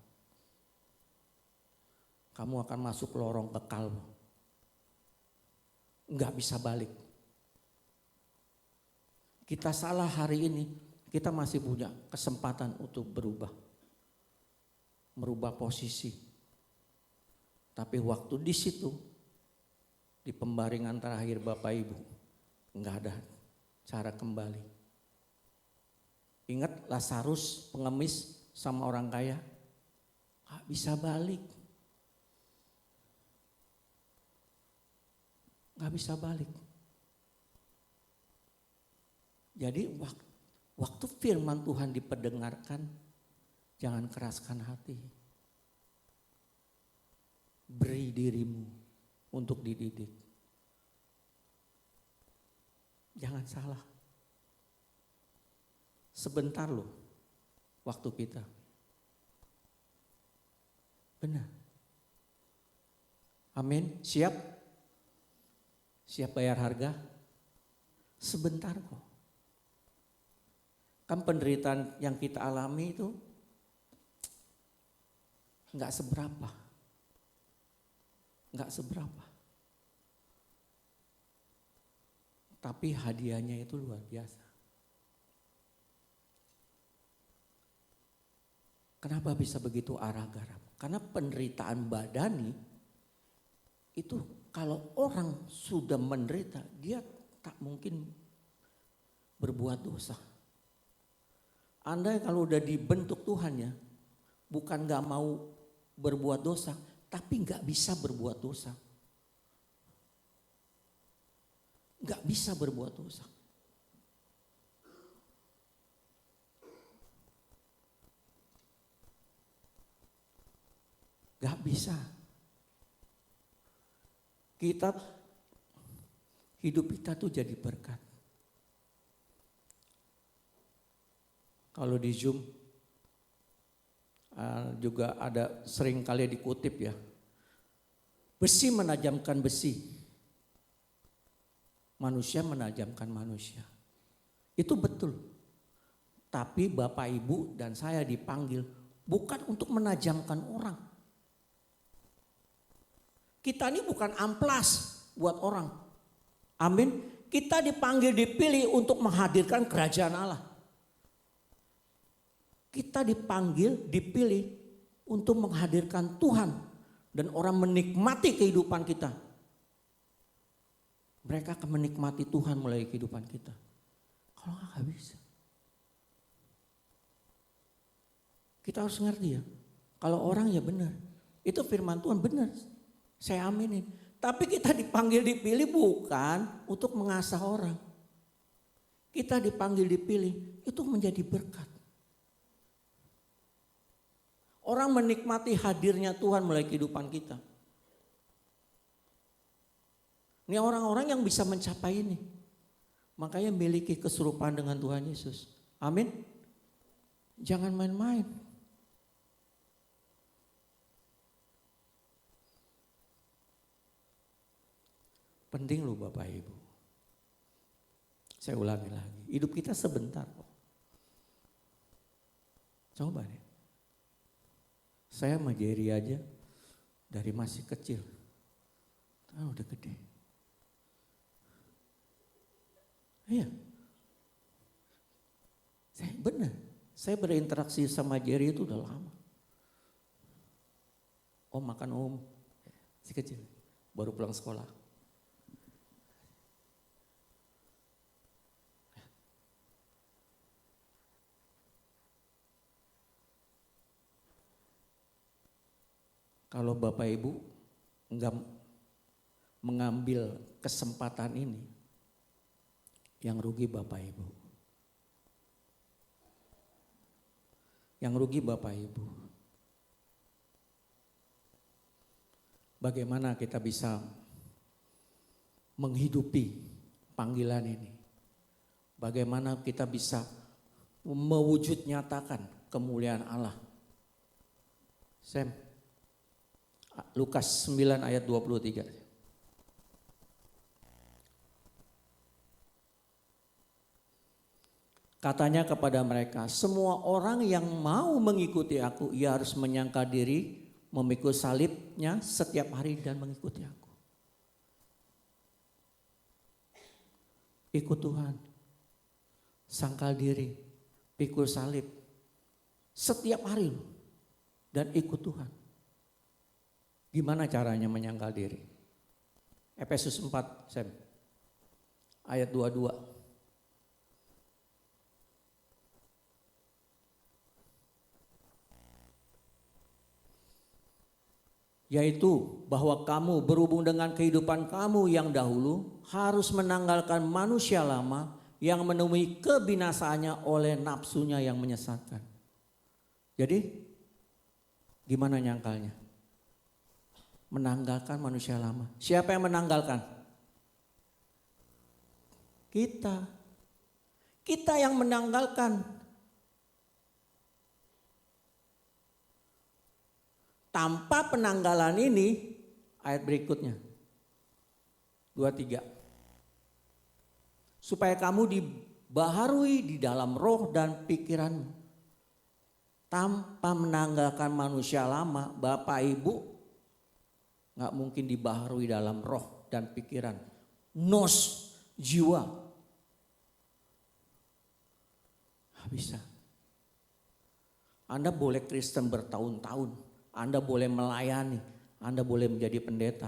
kamu akan masuk lorong kekal. Enggak bisa balik. Kita salah hari ini, kita masih punya kesempatan untuk berubah. Merubah posisi. Tapi waktu di situ, di pembaringan terakhir Bapak Ibu, enggak ada cara kembali. Ingat Lazarus pengemis sama orang kaya, gak bisa balik. Gak bisa balik. Jadi waktu firman Tuhan diperdengarkan, jangan keraskan hati. Beri dirimu untuk dididik. Jangan salah. Sebentar loh waktu kita. Benar. Amin. Siap? Siap bayar harga? Sebentar kok. Kan penderitaan yang kita alami itu enggak seberapa. Enggak seberapa. Tapi hadiahnya itu luar biasa. Kenapa bisa begitu arah garap? Karena penderitaan badani itu kalau orang sudah menderita, dia tak mungkin berbuat dosa. Anda kalau udah dibentuk Tuhan ya, bukan gak mau berbuat dosa, tapi gak bisa berbuat dosa. Gak bisa berbuat dosa. Gak bisa. Hidup kita tuh jadi berkat. Kalau di Zoom juga ada sering kali dikutip ya. Besi menajamkan besi. Manusia menajamkan manusia. Itu betul. Tapi Bapak Ibu dan saya dipanggil bukan untuk menajamkan orang. Kita ini bukan amplas buat orang. Amin. Kita dipanggil, dipilih untuk menghadirkan kerajaan Allah. Kita dipanggil, dipilih untuk menghadirkan Tuhan. Dan orang menikmati kehidupan kita. Mereka akan menikmati Tuhan melalui kehidupan kita. Kalau nggak bisa. Kita harus ngerti ya. Kalau orang ya benar. Itu firman Tuhan benar. Saya aminin. Tapi kita dipanggil dipilih bukan untuk mengasah orang. Kita dipanggil dipilih itu menjadi berkat. Orang menikmati hadirnya Tuhan melalui kehidupan kita. Ini orang-orang yang bisa mencapai ini. Makanya miliki keserupaan dengan Tuhan Yesus. Amin. Jangan main-main. Penting loh Bapak Ibu. Saya ulangi lagi. Hidup kita sebentar kok. Coba deh. Saya sama Jerry aja dari masih kecil. Udah gede. Iya. Benar. Saya berinteraksi sama Jerry itu udah lama. Om makan om. Si kecil. Baru pulang sekolah. Kalau Bapak Ibu enggak mengambil kesempatan ini, yang rugi Bapak Ibu. Yang rugi Bapak Ibu. Bagaimana kita bisa menghidupi panggilan ini? Bagaimana kita bisa mewujud nyatakan kemuliaan Allah? Sam. Lukas 9 ayat 23. Katanya kepada mereka, semua orang yang mau mengikuti aku, ia harus menyangkal diri, memikul salibnya setiap hari dan mengikuti aku. Ikut Tuhan, sangkal diri, pikul salib, setiap hari dan ikut Tuhan. Gimana caranya menyangkal diri? Efesus 4, Sam. Ayat 22. Yaitu bahwa kamu berhubung dengan kehidupan kamu yang dahulu harus menanggalkan manusia lama yang menemui kebinasaannya oleh nafsunya yang menyesatkan. Jadi gimana nyangkalnya? Menanggalkan manusia lama. Siapa yang menanggalkan? Kita. Kita yang menanggalkan. Tanpa penanggalan ini, ayat berikutnya. 23. Supaya kamu dibaharui di dalam roh dan pikiranmu. Tanpa menanggalkan manusia lama, Bapak Ibu nggak mungkin dibaharui dalam roh dan pikiran. Nos, jiwa. Nggak bisa. Anda boleh Kristen bertahun-tahun. Anda boleh melayani, Anda boleh menjadi pendeta.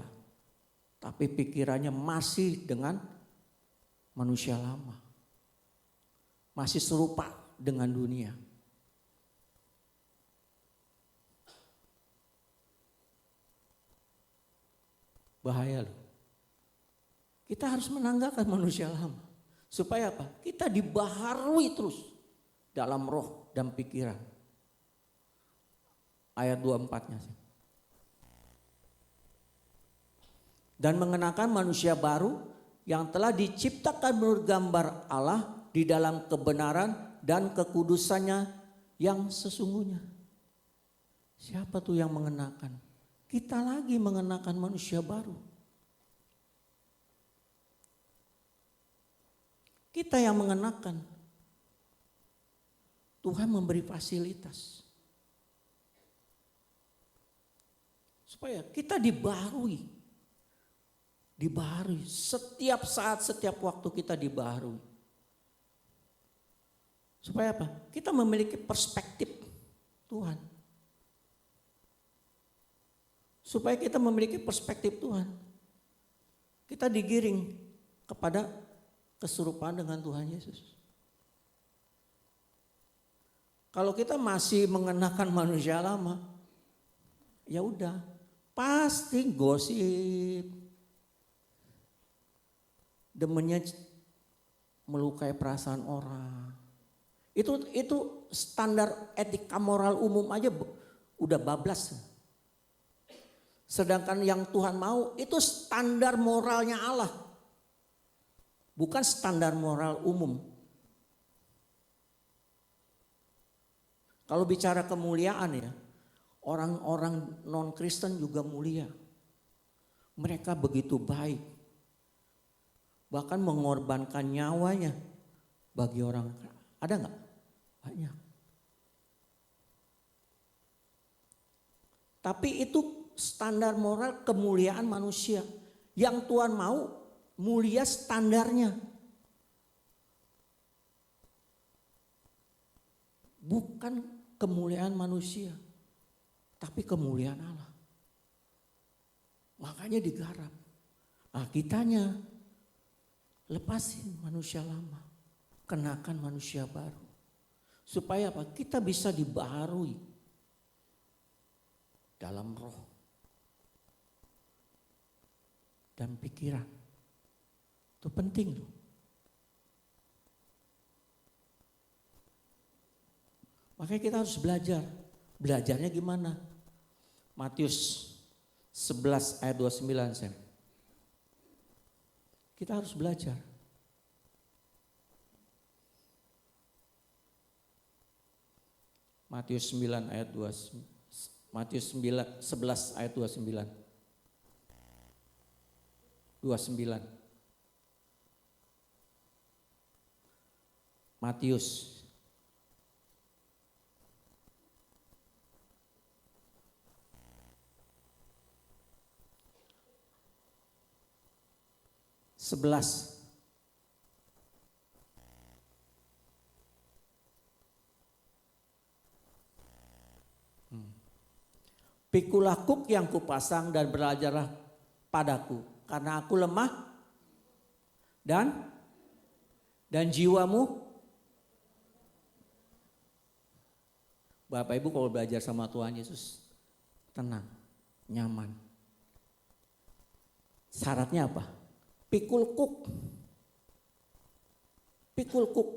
Tapi pikirannya masih dengan manusia lama. Masih serupa dengan dunia. Bahaya loh. Kita harus menanggalkan manusia lama. Supaya apa? Kita dibaharui terus dalam roh dan pikiran. Ayat 24-nya. Dan mengenakan manusia baru yang telah diciptakan menurut gambar Allah di dalam kebenaran dan kekudusannya yang sesungguhnya. Siapa tuh yang mengenakan? Kita lagi mengenakan manusia baru. Kita yang mengenakan. Tuhan memberi fasilitas. Supaya kita dibaharui. Dibaharui. Setiap saat, setiap waktu kita dibaharui. Supaya apa? Kita memiliki perspektif Tuhan. Supaya kita memiliki perspektif Tuhan. Kita digiring kepada keserupaan dengan Tuhan Yesus. Kalau kita masih mengenakan manusia lama, ya udah, pasti gosip. Demennya melukai perasaan orang. Itu standar etika moral umum aja udah bablas. Sedangkan yang Tuhan mau itu standar moralnya Allah. Bukan standar moral umum. Kalau bicara kemuliaan ya, orang-orang non-Kristen juga mulia. Mereka begitu baik. Bahkan mengorbankan nyawanya bagi orang. Ada nggak? Banyak. Tapi itu standar moral kemuliaan manusia. Yang Tuhan mau mulia standarnya. Bukan kemuliaan manusia, tapi kemuliaan Allah. Makanya digarap. Nah, kitanya lepasin manusia lama, kenakan manusia baru. Supaya apa? Kita bisa dibaharui dalam roh dan pikiran. Itu penting loh. Makanya kita harus belajar. Belajarnya gimana? Matius 11 ayat 29 Sam. Kita harus belajar. Matius 9 ayat 2. Matius 9, 11 ayat 29. 29. Matius 11. Pikulah kuk yang kupasang dan belajarlah padaku, karena aku lemah dan jiwamu. Bapak Ibu kalau belajar sama Tuhan Yesus tenang, nyaman. Syaratnya apa? Pikul kuk. Pikul kuk.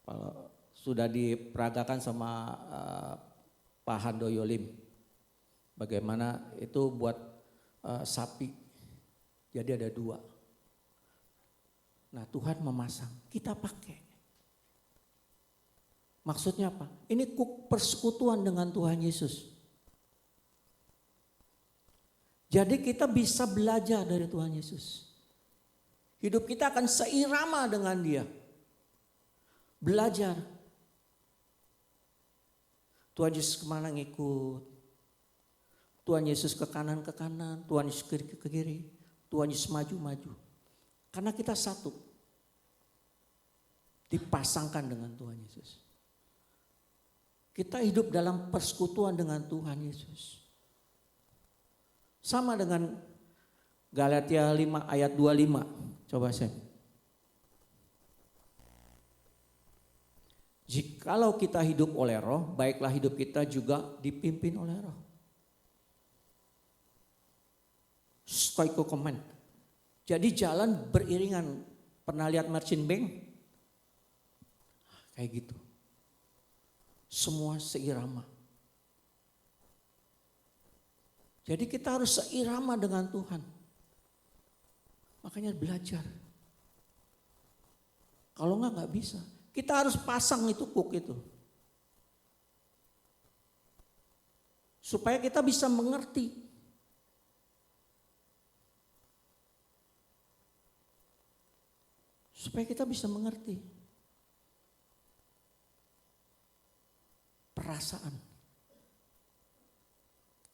Kalau sudah diperagakan sama Pak Handoyolim. Bagaimana itu buat sapi. Jadi ada 2. Nah Tuhan memasang, kita pakai. Maksudnya apa? Ini kuk persekutuan dengan Tuhan Yesus. Jadi kita bisa belajar dari Tuhan Yesus. Hidup kita akan seirama dengan Dia. Belajar. Tuhan Yesus kemana ngikut. Tuhan Yesus ke kanan, Tuhan Yesus ke kiri, Tuhan Yesus maju. Karena kita satu. Dipasangkan dengan Tuhan Yesus. Kita hidup dalam persekutuan dengan Tuhan Yesus. Sama dengan Galatia 5 ayat 25. Coba saya. Jikalau kita hidup oleh roh, baiklah hidup kita juga dipimpin oleh roh. Stoikokomen. Jadi jalan beriringan. Pernah lihat marching band? Kayak gitu. Semua seirama. Jadi kita harus seirama dengan Tuhan. Makanya belajar. Kalau nggak bisa. Kita harus pasang itu kuk itu. Supaya kita bisa mengerti. Supaya kita bisa mengerti. Perasaan.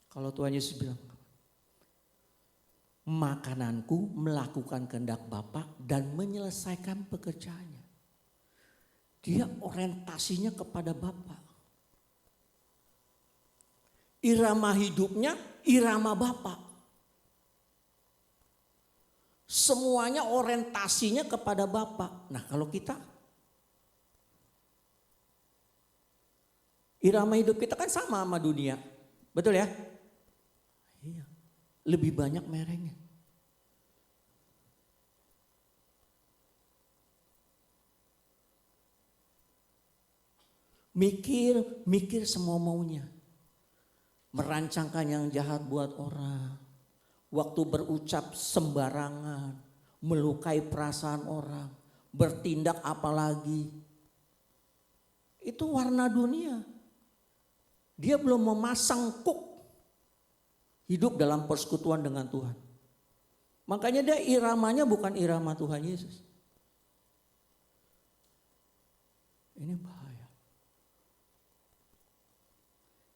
Kalau Tuhan Yesus bilang, makananku melakukan kehendak Bapa dan menyelesaikan pekerjaannya. Dia orientasinya kepada Bapa. Irama hidupnya irama Bapa. Semuanya orientasinya kepada Bapa. Nah, kalau kita irama hidup kita kan sama dunia. Betul ya? Iya. Lebih banyak merengnya. Mikir semua maunya. Merancangkan yang jahat buat orang. Waktu berucap sembarangan. Melukai perasaan orang. Bertindak apalagi. Itu warna dunia. Dia belum memasang kuk. Hidup dalam persekutuan dengan Tuhan. Makanya dia iramanya bukan irama Tuhan Yesus. Ini bahaya.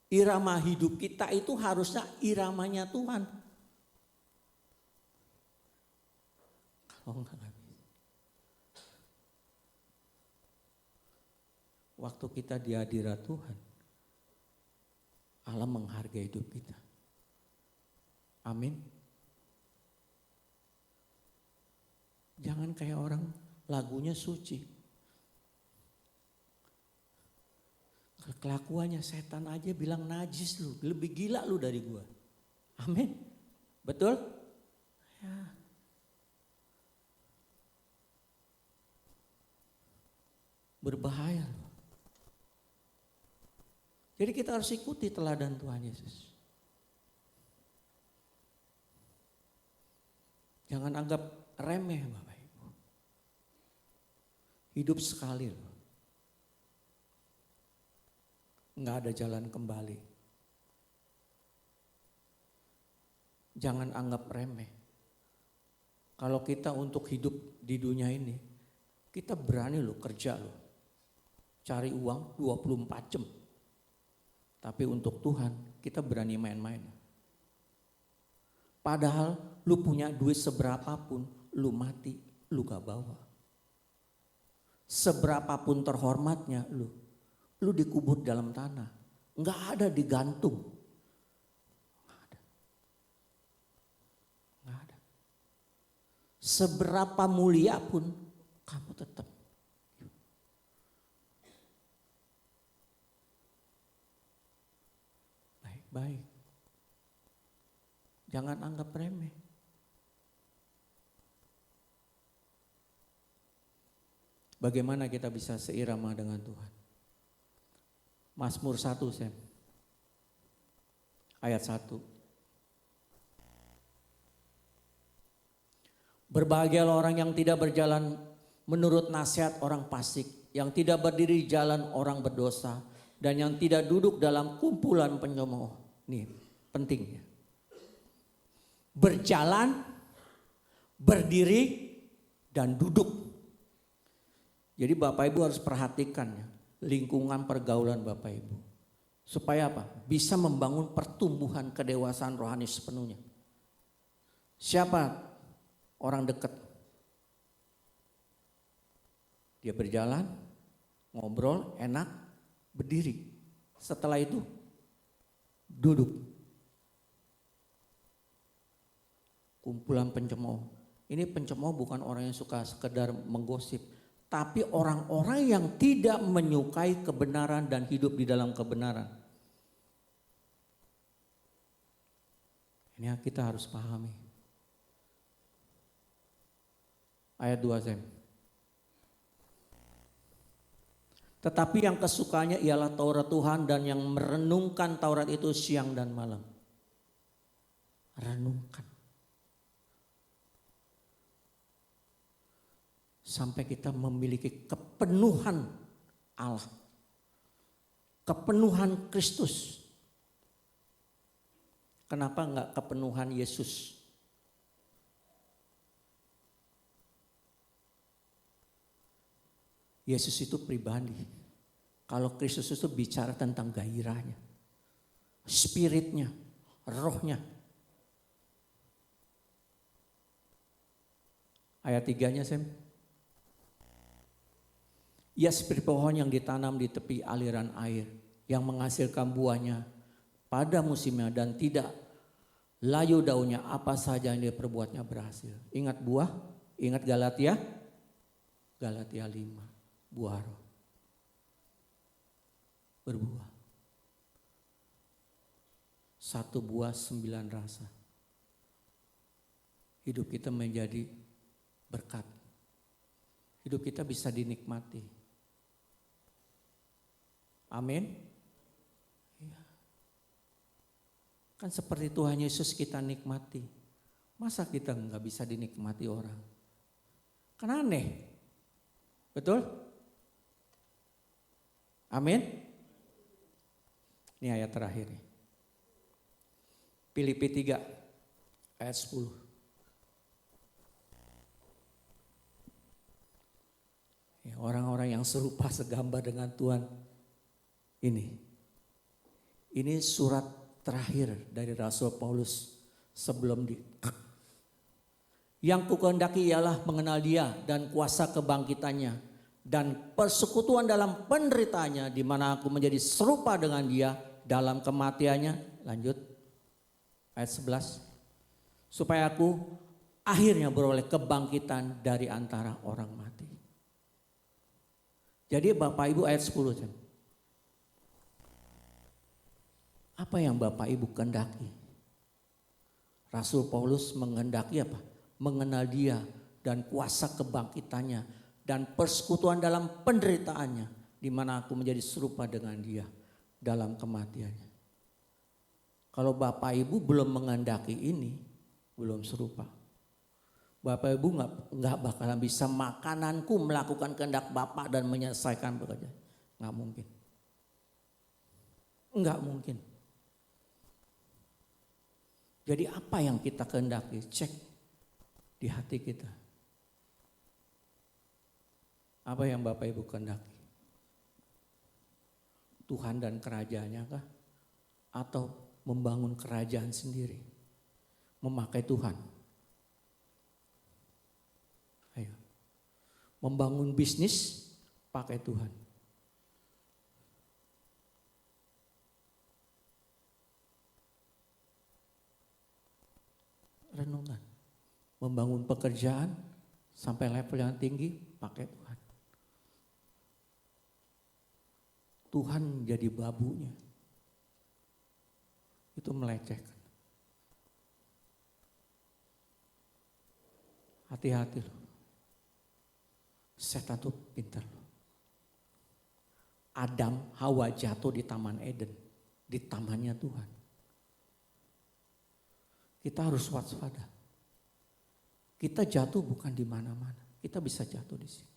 Irama hidup kita itu harusnya iramanya Tuhan. Kalau enggak bisa. Waktu kita di hadirat Tuhan, Allah menghargai hidup kita. Amin. Jangan kayak orang lagunya suci. Kelakuannya setan aja bilang najis lu, lebih gila lu dari gua. Amin. Betul? Ya. Berbahaya loh. Jadi kita harus ikuti teladan Tuhan Yesus. Jangan anggap remeh Bapak Ibu. Hidup sekali loh. Nggak ada jalan kembali. Jangan anggap remeh. Kalau kita untuk hidup di dunia ini, kita berani loh kerja loh. Cari uang 24 jam. Tapi untuk Tuhan kita berani main-main. Padahal lu punya duit seberapapun, lu mati, lu gak bawa. Seberapapun terhormatnya lu dikubur dalam tanah. Gak ada digantung. Gak ada. Seberapa mulia pun kamu tetap. Baik. Jangan anggap remeh. Bagaimana kita bisa seirama dengan Tuhan? Mazmur 1 Sam. Ayat 1. Berbahagialah orang yang tidak berjalan menurut nasihat orang fasik, yang tidak berdiri di jalan orang berdosa, dan yang tidak duduk dalam kumpulan pencemooh. Nih penting ya. Berjalan, berdiri, dan duduk. Jadi Bapak Ibu harus perhatikan ya, lingkungan pergaulan Bapak Ibu. Supaya apa? Bisa membangun pertumbuhan kedewasaan rohani sepenuhnya. Siapa orang dekat? Dia berjalan, ngobrol, enak, berdiri. Setelah itu duduk. Kumpulan pencemooh. Ini pencemooh bukan orang yang suka sekedar menggosip, tapi orang-orang yang tidak menyukai kebenaran dan hidup di dalam kebenaran. Ini yang kita harus pahami. Ayat 2 Sam. Tetapi yang kesukanya ialah Taurat Tuhan dan yang merenungkan Taurat itu siang dan malam. Renungkan. Sampai kita memiliki kepenuhan Allah. Kepenuhan Kristus. Kenapa enggak kepenuhan Yesus? Yesus itu pribadi. Kalau Kristus itu bicara tentang gairahnya, spiritnya, rohnya. Ayat 3-nya Sam. Ia seperti pohon yang ditanam di tepi aliran air, yang menghasilkan buahnya pada musimnya dan tidak layu daunnya, apa saja yang dia perbuatnya berhasil. Ingat buah, ingat Galatia 5. Buah roh. Berbuah. 1 buah 9 rasa. Hidup kita menjadi berkat. Hidup kita bisa dinikmati. Amin. Ya. Kan seperti Tuhan Yesus kita nikmati. Masa kita nggak bisa dinikmati orang? Kan aneh. Betul? Amin. Ini ayat terakhir nih. Filipi 3 ayat 10. Ya, orang-orang yang serupa segambar dengan Tuhan ini surat terakhir dari Rasul Paulus sebelum yang kukehendaki ialah mengenal Dia dan kuasa kebangkitannya dan persekutuan dalam penderitaannya, di mana aku menjadi serupa dengan Dia dalam kematiannya. Lanjut ayat 11. Supaya aku akhirnya beroleh kebangkitan dari antara orang mati. Jadi Bapak Ibu ayat 10. Apa yang Bapak Ibu kehendaki? Rasul Paulus menghendaki apa? Mengenal Dia dan kuasa kebangkitannya dan persekutuan dalam penderitaannya, di mana aku menjadi serupa dengan Dia dalam kematiannya. Kalau Bapak Ibu belum menghendaki ini, belum serupa. Bapak Ibu nggak bakalan bisa makananku melakukan kehendak Bapa dan menyelesaikan pekerjaan. Nggak mungkin. Nggak mungkin. Jadi apa yang kita kehendaki? Cek di hati kita. Apa yang Bapak Ibu kehendaki? Tuhan dan kerajaannya kah? Atau membangun kerajaan sendiri? Memakai Tuhan? Ayo. Membangun bisnis pakai Tuhan. Renungan. Membangun pekerjaan sampai level yang tinggi pakai Tuhan. Tuhan jadi babunya. Itu melecehkan. Hati-hati loh. Setan tuh pintar loh. Adam, Hawa jatuh di Taman Eden. Di tamannya Tuhan. Kita harus waspada. Kita jatuh bukan di mana-mana. Kita bisa jatuh di sini.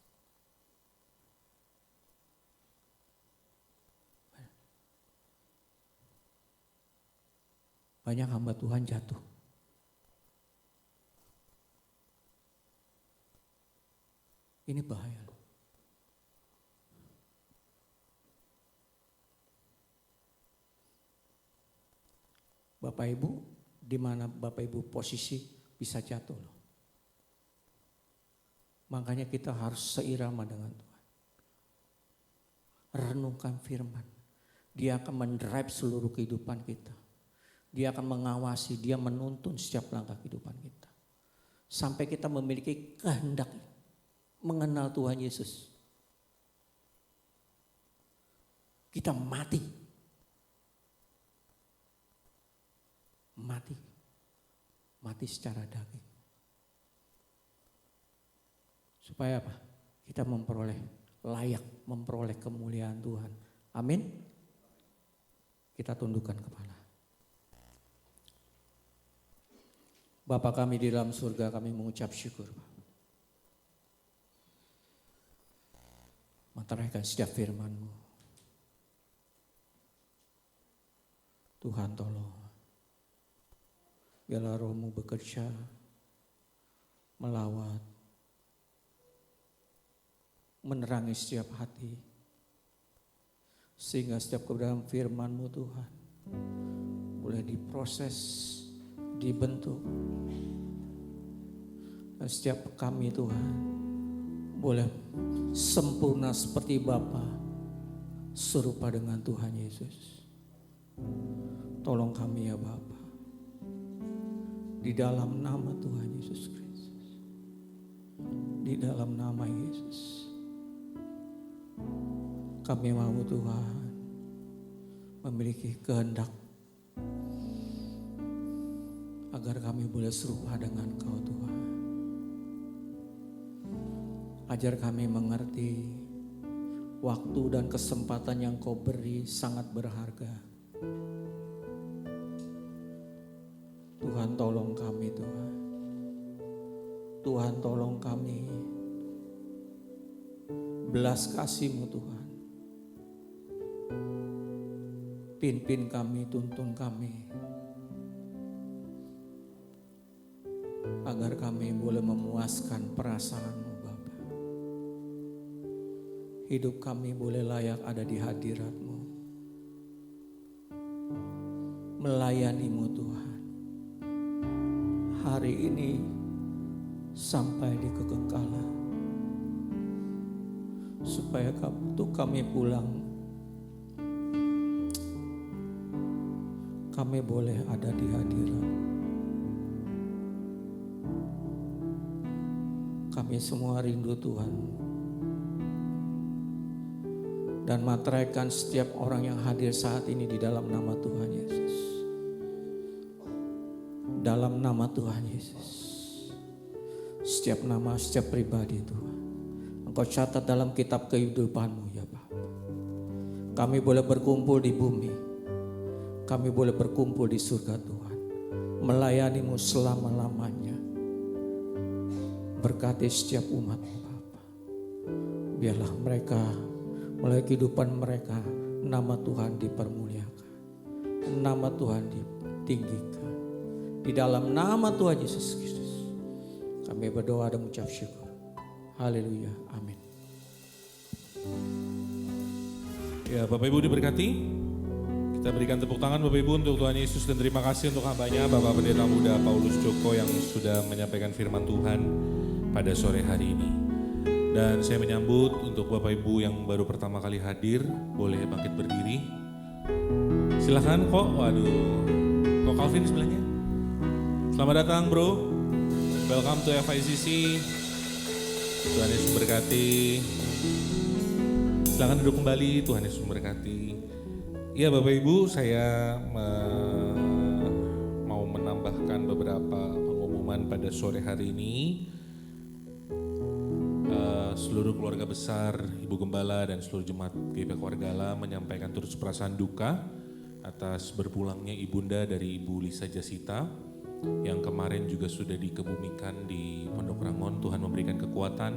Banyak hamba Tuhan jatuh. Ini bahaya. Bapak Ibu, di mana Bapak Ibu posisi bisa jatuh loh. Makanya kita harus seirama dengan Tuhan. Renungkan firman. Dia akan mendrive seluruh kehidupan kita. Dia akan mengawasi, dia menuntun setiap langkah kehidupan kita. Sampai kita memiliki kehendak mengenal Tuhan Yesus. Kita mati. Mati secara daging. Supaya apa? Kita layak memperoleh kemuliaan Tuhan. Amin. Kita tundukkan kepala. Bapa kami di dalam surga, kami mengucap syukur. Meteraikan setiap firman-Mu. Tuhan tolong. Biarlah Roh-Mu bekerja, melawat, menerangi setiap hati. Sehingga setiap kebenaran firman-Mu Tuhan boleh diproses, dibentuk. Dan setiap kami Tuhan boleh sempurna seperti Bapa, serupa dengan Tuhan Yesus. Tolong kami ya Bapa. Di dalam nama Tuhan Yesus Kristus. Di dalam nama Yesus. Kami mau Tuhan memiliki kehendak agar kami boleh serupa dengan Kau Tuhan. Ajar kami mengerti waktu dan kesempatan yang Kau beri sangat berharga. Tuhan tolong kami Tuhan. Tuhan tolong kami. Belas kasih-Mu Tuhan. Pimpin kami, tuntun kami. Agar kami boleh memuaskan perasaan-Mu Bapa. Hidup kami boleh layak ada di hadirat-Mu. Melayani-Mu Tuhan. Hari ini sampai di kekekalan. Supaya waktu kami pulang, kami boleh ada di hadirat. Kami semua rindu Tuhan. Dan materaikan setiap orang yang hadir saat ini di dalam nama Tuhan Yesus. Dalam nama Tuhan Yesus. Setiap nama, setiap pribadi Tuhan. Engkau catat dalam kitab kehidupan-Mu ya Bapa. Kami boleh berkumpul di bumi. Kami boleh berkumpul di surga Tuhan. Melayani-Mu selama-lamanya. Berkati setiap umat-Mu Bapa. Biarlah mereka, mulai kehidupan mereka, nama Tuhan dipermuliakan. Nama Tuhan ditinggikan. Di dalam nama Tuhan Yesus Kristus. Kami berdoa dan mengucap syukur. Haleluya. Amin. Ya, Bapak Ibu diberkati. Kita berikan tepuk tangan Bapak Ibu untuk Tuhan Yesus dan terima kasih untuk hambanya Bapak Pendeta Muda Paulus Joko yang sudah menyampaikan firman Tuhan pada sore hari ini. Dan saya menyambut untuk Bapak Ibu yang baru pertama kali hadir, boleh bangkit berdiri. Silahkan kok, waduh, kok Calvin sebelahnya. Selamat datang bro, welcome to FICC. Tuhan Yesus memberkati. Silahkan duduk kembali, Tuhan Yesus memberkati. Ya Bapak Ibu, saya mau menambahkan beberapa pengumuman pada sore hari ini. Seluruh keluarga besar, Ibu Gembala dan seluruh jemaat GP Keluargala menyampaikan turut perasaan duka atas berpulangnya ibunda dari Ibu Lisa Jasita yang kemarin juga sudah dikebumikan di Pondok Rangon. Tuhan memberikan kekuatan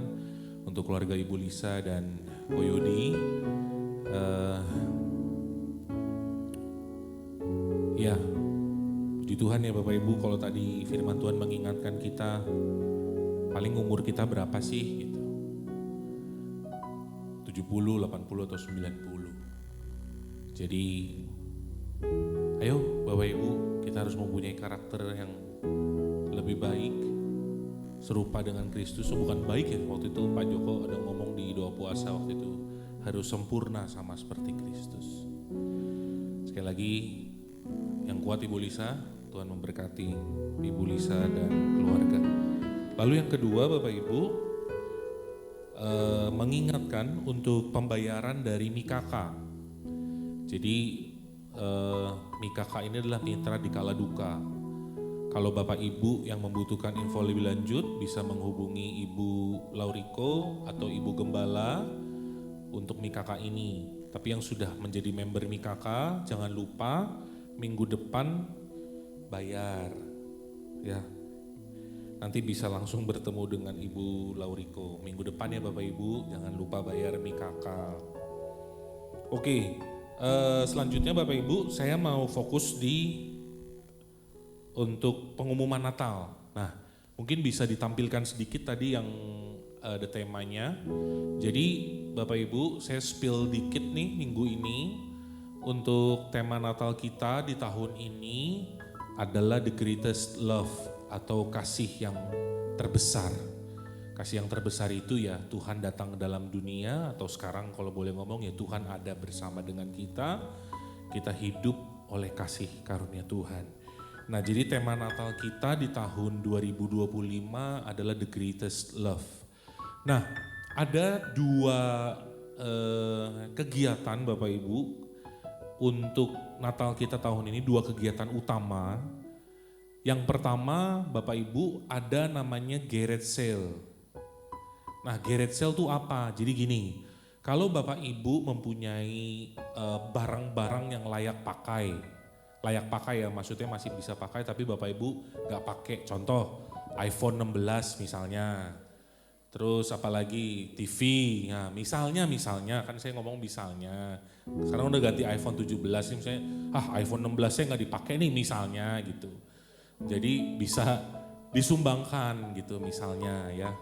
untuk keluarga Ibu Lisa dan Koyodi. Ya, puji Tuhan ya Bapak Ibu, kalau tadi firman Tuhan mengingatkan kita, paling umur kita berapa sih? Gitu. 70, 80 atau 90. Jadi, ayo Bapak Ibu, kita harus mempunyai karakter yang lebih baik, serupa dengan Kristus. Bukan baik ya, waktu itu Pak Joko ada ngomong di doa puasa waktu itu, harus sempurna sama seperti Kristus. Sekali lagi, yang kuat Ibu Lisa, Tuhan memberkati Ibu Lisa dan keluarga. Lalu yang kedua Bapak Ibu, mengingatkan untuk pembayaran dari Mikaka. Jadi Mikaka ini adalah mitra di kala duka. Kalau Bapak Ibu yang membutuhkan info lebih lanjut bisa menghubungi Ibu Lauriko atau Ibu Gembala untuk Mikaka ini. Tapi yang sudah menjadi member Mikaka, jangan lupa minggu depan bayar. Ya. Nanti bisa langsung bertemu dengan Ibu Lauriko. Minggu depan ya Bapak Ibu, jangan lupa bayar Mikaka. Oke, selanjutnya Bapak Ibu, saya mau fokus untuk pengumuman Natal. Nah, mungkin bisa ditampilkan sedikit tadi yang ada temanya. Jadi Bapak Ibu, saya spill dikit nih minggu ini untuk tema Natal kita di tahun ini adalah The Greatest Love atau kasih yang terbesar. Kasih yang terbesar itu ya Tuhan datang ke dalam dunia, atau sekarang kalau boleh ngomong ya Tuhan ada bersama dengan kita hidup oleh kasih karunia Tuhan. Nah, jadi tema Natal kita di tahun 2025 adalah The Greatest Love. Nah, ada dua kegiatan Bapak Ibu untuk Natal kita tahun ini, dua kegiatan utama. Yang pertama Bapak Ibu ada namanya Garage Sale. Nah, Garage Sale itu apa? Jadi gini, kalau Bapak Ibu mempunyai barang-barang yang layak pakai ya, maksudnya masih bisa pakai tapi Bapak Ibu gak pakai, contoh iPhone 16 misalnya, terus apalagi TV, nah misalnya kan saya ngomong misalnya, sekarang udah ganti iPhone 17 nih misalnya, iPhone 16 saya gak dipakai nih misalnya gitu, jadi bisa disumbangkan gitu misalnya ya.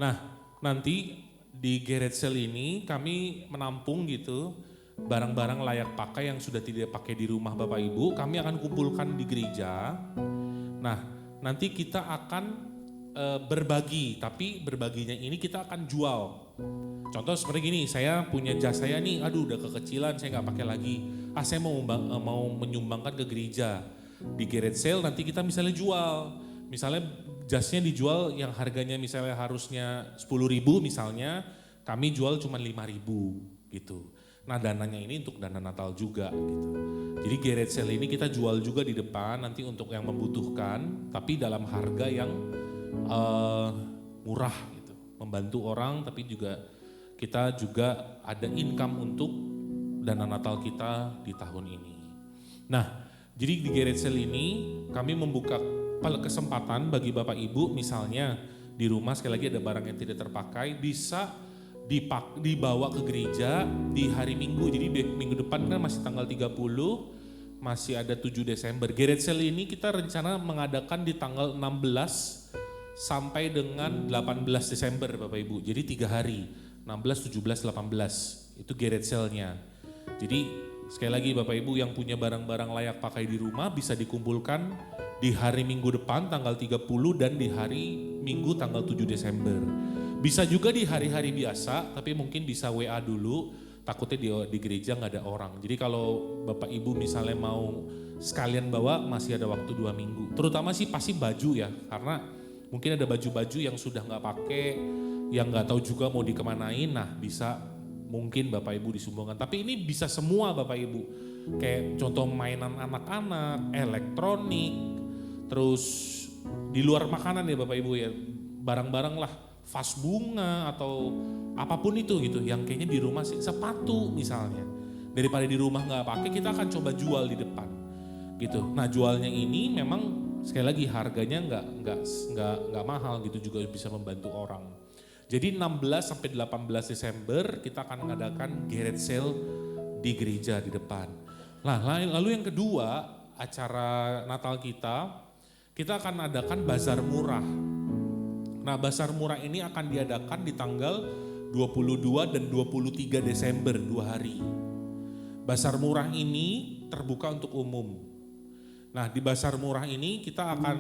Nah nanti di Garage Sale ini kami menampung gitu barang-barang layak pakai yang sudah tidak pakai di rumah Bapak Ibu, kami akan kumpulkan di gereja. Nah nanti kita akan berbagi, tapi berbaginya ini kita akan jual. Contoh seperti gini, saya punya jas saya nih, udah kekecilan, saya nggak pakai lagi. Saya mau menyumbangkan ke gereja. Di Garage Sale nanti kita misalnya jual, misalnya jasnya dijual yang harganya misalnya harusnya 10.000 misalnya, kami jual cuma 5.000 gitu. Nah dananya ini untuk dana Natal juga gitu. Jadi Garage Sale ini kita jual juga di depan nanti untuk yang membutuhkan, tapi dalam harga yang murah gitu, membantu orang, tapi juga kita juga ada income untuk dana Natal kita di tahun ini. Nah, jadi di Garage Sale ini kami membuka kesempatan bagi Bapak Ibu misalnya di rumah sekali lagi ada barang yang tidak terpakai bisa dibawa ke gereja di hari Minggu. Jadi minggu depan kan masih tanggal 30, masih ada 7 Desember. Garage Sale ini kita rencana mengadakan di tanggal 16 sampai dengan 18 Desember Bapak Ibu. Jadi 3 hari, 16, 17, 18 itu Garage Sale-nya. Jadi sekali lagi Bapak Ibu yang punya barang-barang layak pakai di rumah bisa dikumpulkan di hari Minggu depan tanggal 30 dan di hari Minggu tanggal 7 Desember. Bisa juga di hari-hari biasa, tapi mungkin bisa WA dulu, takutnya di gereja nggak ada orang. Jadi kalau Bapak Ibu misalnya mau sekalian bawa masih ada waktu 2 minggu. Terutama sih pasti baju ya, karena mungkin ada baju-baju yang sudah nggak pakai, yang nggak tahu juga mau dikemanain, nah bisa mungkin Bapak Ibu disumbangkan. Tapi ini bisa semua Bapak Ibu, kayak contoh mainan anak-anak, elektronik, terus di luar makanan ya Bapak Ibu ya, barang-barang lah, vas bunga atau apapun itu gitu, yang kayaknya di rumah sih, sepatu misalnya. Daripada di rumah nggak pakai, kita akan coba jual di depan gitu. Nah jualnya ini memang sekali lagi harganya nggak mahal gitu, juga bisa membantu orang. Jadi 16 sampai 18 Desember kita akan mengadakan Garage Sale di gereja di depan. Nah, lalu yang kedua, acara Natal kita akan adakan bazar murah. Nah, bazar murah ini akan diadakan di tanggal 22 dan 23 Desember, 2 hari. Bazar murah ini terbuka untuk umum. Nah, di bazar murah ini kita akan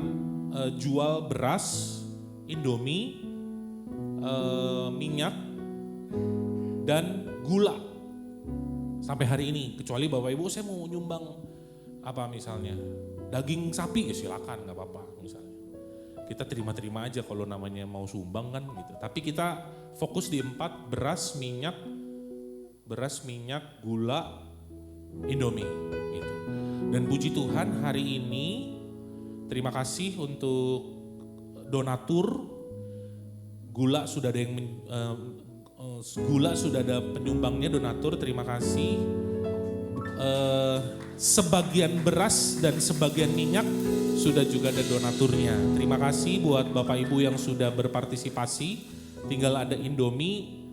jual beras, Indomie, minyak, dan gula. Sampai hari ini, kecuali Bapak Ibu saya mau nyumbang apa misalnya, daging sapi ya silakan, nggak apa-apa misalnya. Kita terima-terima aja kalau namanya mau sumbang kan gitu. Tapi kita fokus di 4, beras, minyak, gula, Indomie gitu. Dan puji Tuhan hari ini terima kasih untuk donatur, gula sudah ada penyumbangnya donatur, terima kasih. Sebagian beras dan sebagian minyak sudah juga ada donaturnya. Terima kasih buat Bapak Ibu yang sudah berpartisipasi. Tinggal ada Indomie,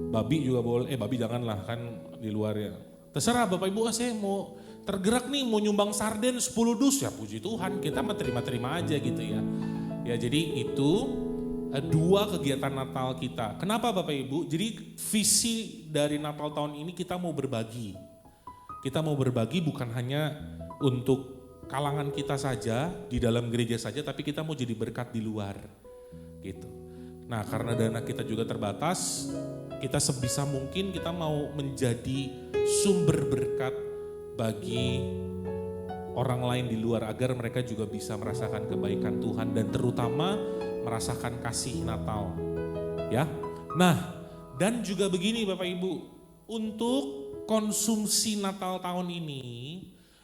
babi juga boleh, babi janganlah kan di luar ya. Terserah Bapak Ibu, saya mau tergerak nih mau nyumbang sarden 10 dus ya puji Tuhan, kita mah terima-terima aja gitu ya. Ya jadi itu 2 kegiatan Natal kita. Kenapa Bapak Ibu? Jadi visi dari Natal tahun ini kita mau berbagi. Kita mau berbagi bukan hanya untuk kalangan kita saja, di dalam gereja saja, tapi kita mau jadi berkat di luar gitu. Nah karena dana kita juga terbatas, kita sebisa mungkin kita mau menjadi sumber berkat bagi orang lain di luar agar mereka juga bisa merasakan kebaikan Tuhan dan terutama merasakan kasih Natal. Ya. Nah, dan juga begini Bapak Ibu, untuk konsumsi Natal tahun ini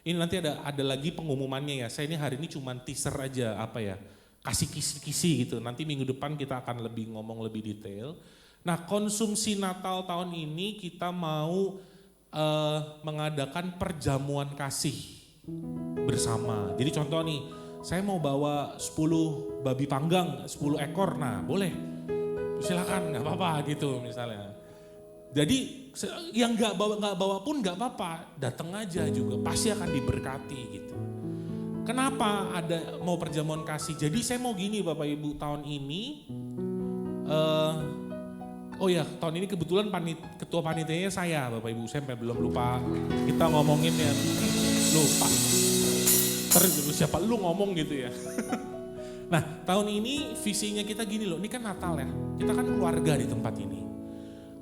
nanti ada lagi pengumumannya ya. Saya ini hari ini cuma teaser aja kasih kisi-kisi gitu. Nanti minggu depan kita akan ngomong lebih detail. Nah, konsumsi Natal tahun ini kita mau mengadakan perjamuan kasih bersama. Jadi contoh nih, saya mau bawa 10 babi panggang, 10 ekor, nah boleh, silakan, nggak apa-apa gitu misalnya. Jadi yang nggak bawa pun nggak apa-apa, datang aja juga, pasti akan diberkati gitu. Kenapa ada mau perjamuan kasih? Jadi saya mau gini Bapak Ibu, tahun ini tahun ini kebetulan ketua panitianya saya Bapak Ibu, saya belum lupa kita ngomongin ya, lupa. Siapa lu ngomong gitu ya. Nah tahun ini visinya kita gini loh, ini kan Natal ya, kita kan keluarga di tempat ini.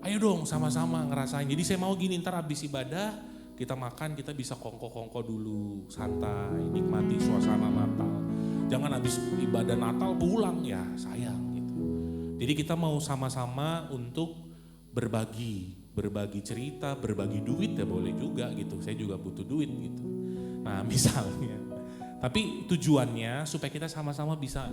Ayo dong sama-sama ngerasain, jadi saya mau gini, ntar habis ibadah kita makan, kita bisa kongko-kongko dulu, santai, nikmati suasana Natal. Jangan habis ibadah Natal pulang ya, sayang. Jadi kita mau sama-sama untuk berbagi cerita, berbagi duit ya boleh juga gitu. Saya juga butuh duit gitu. Nah misalnya, tapi tujuannya supaya kita sama-sama bisa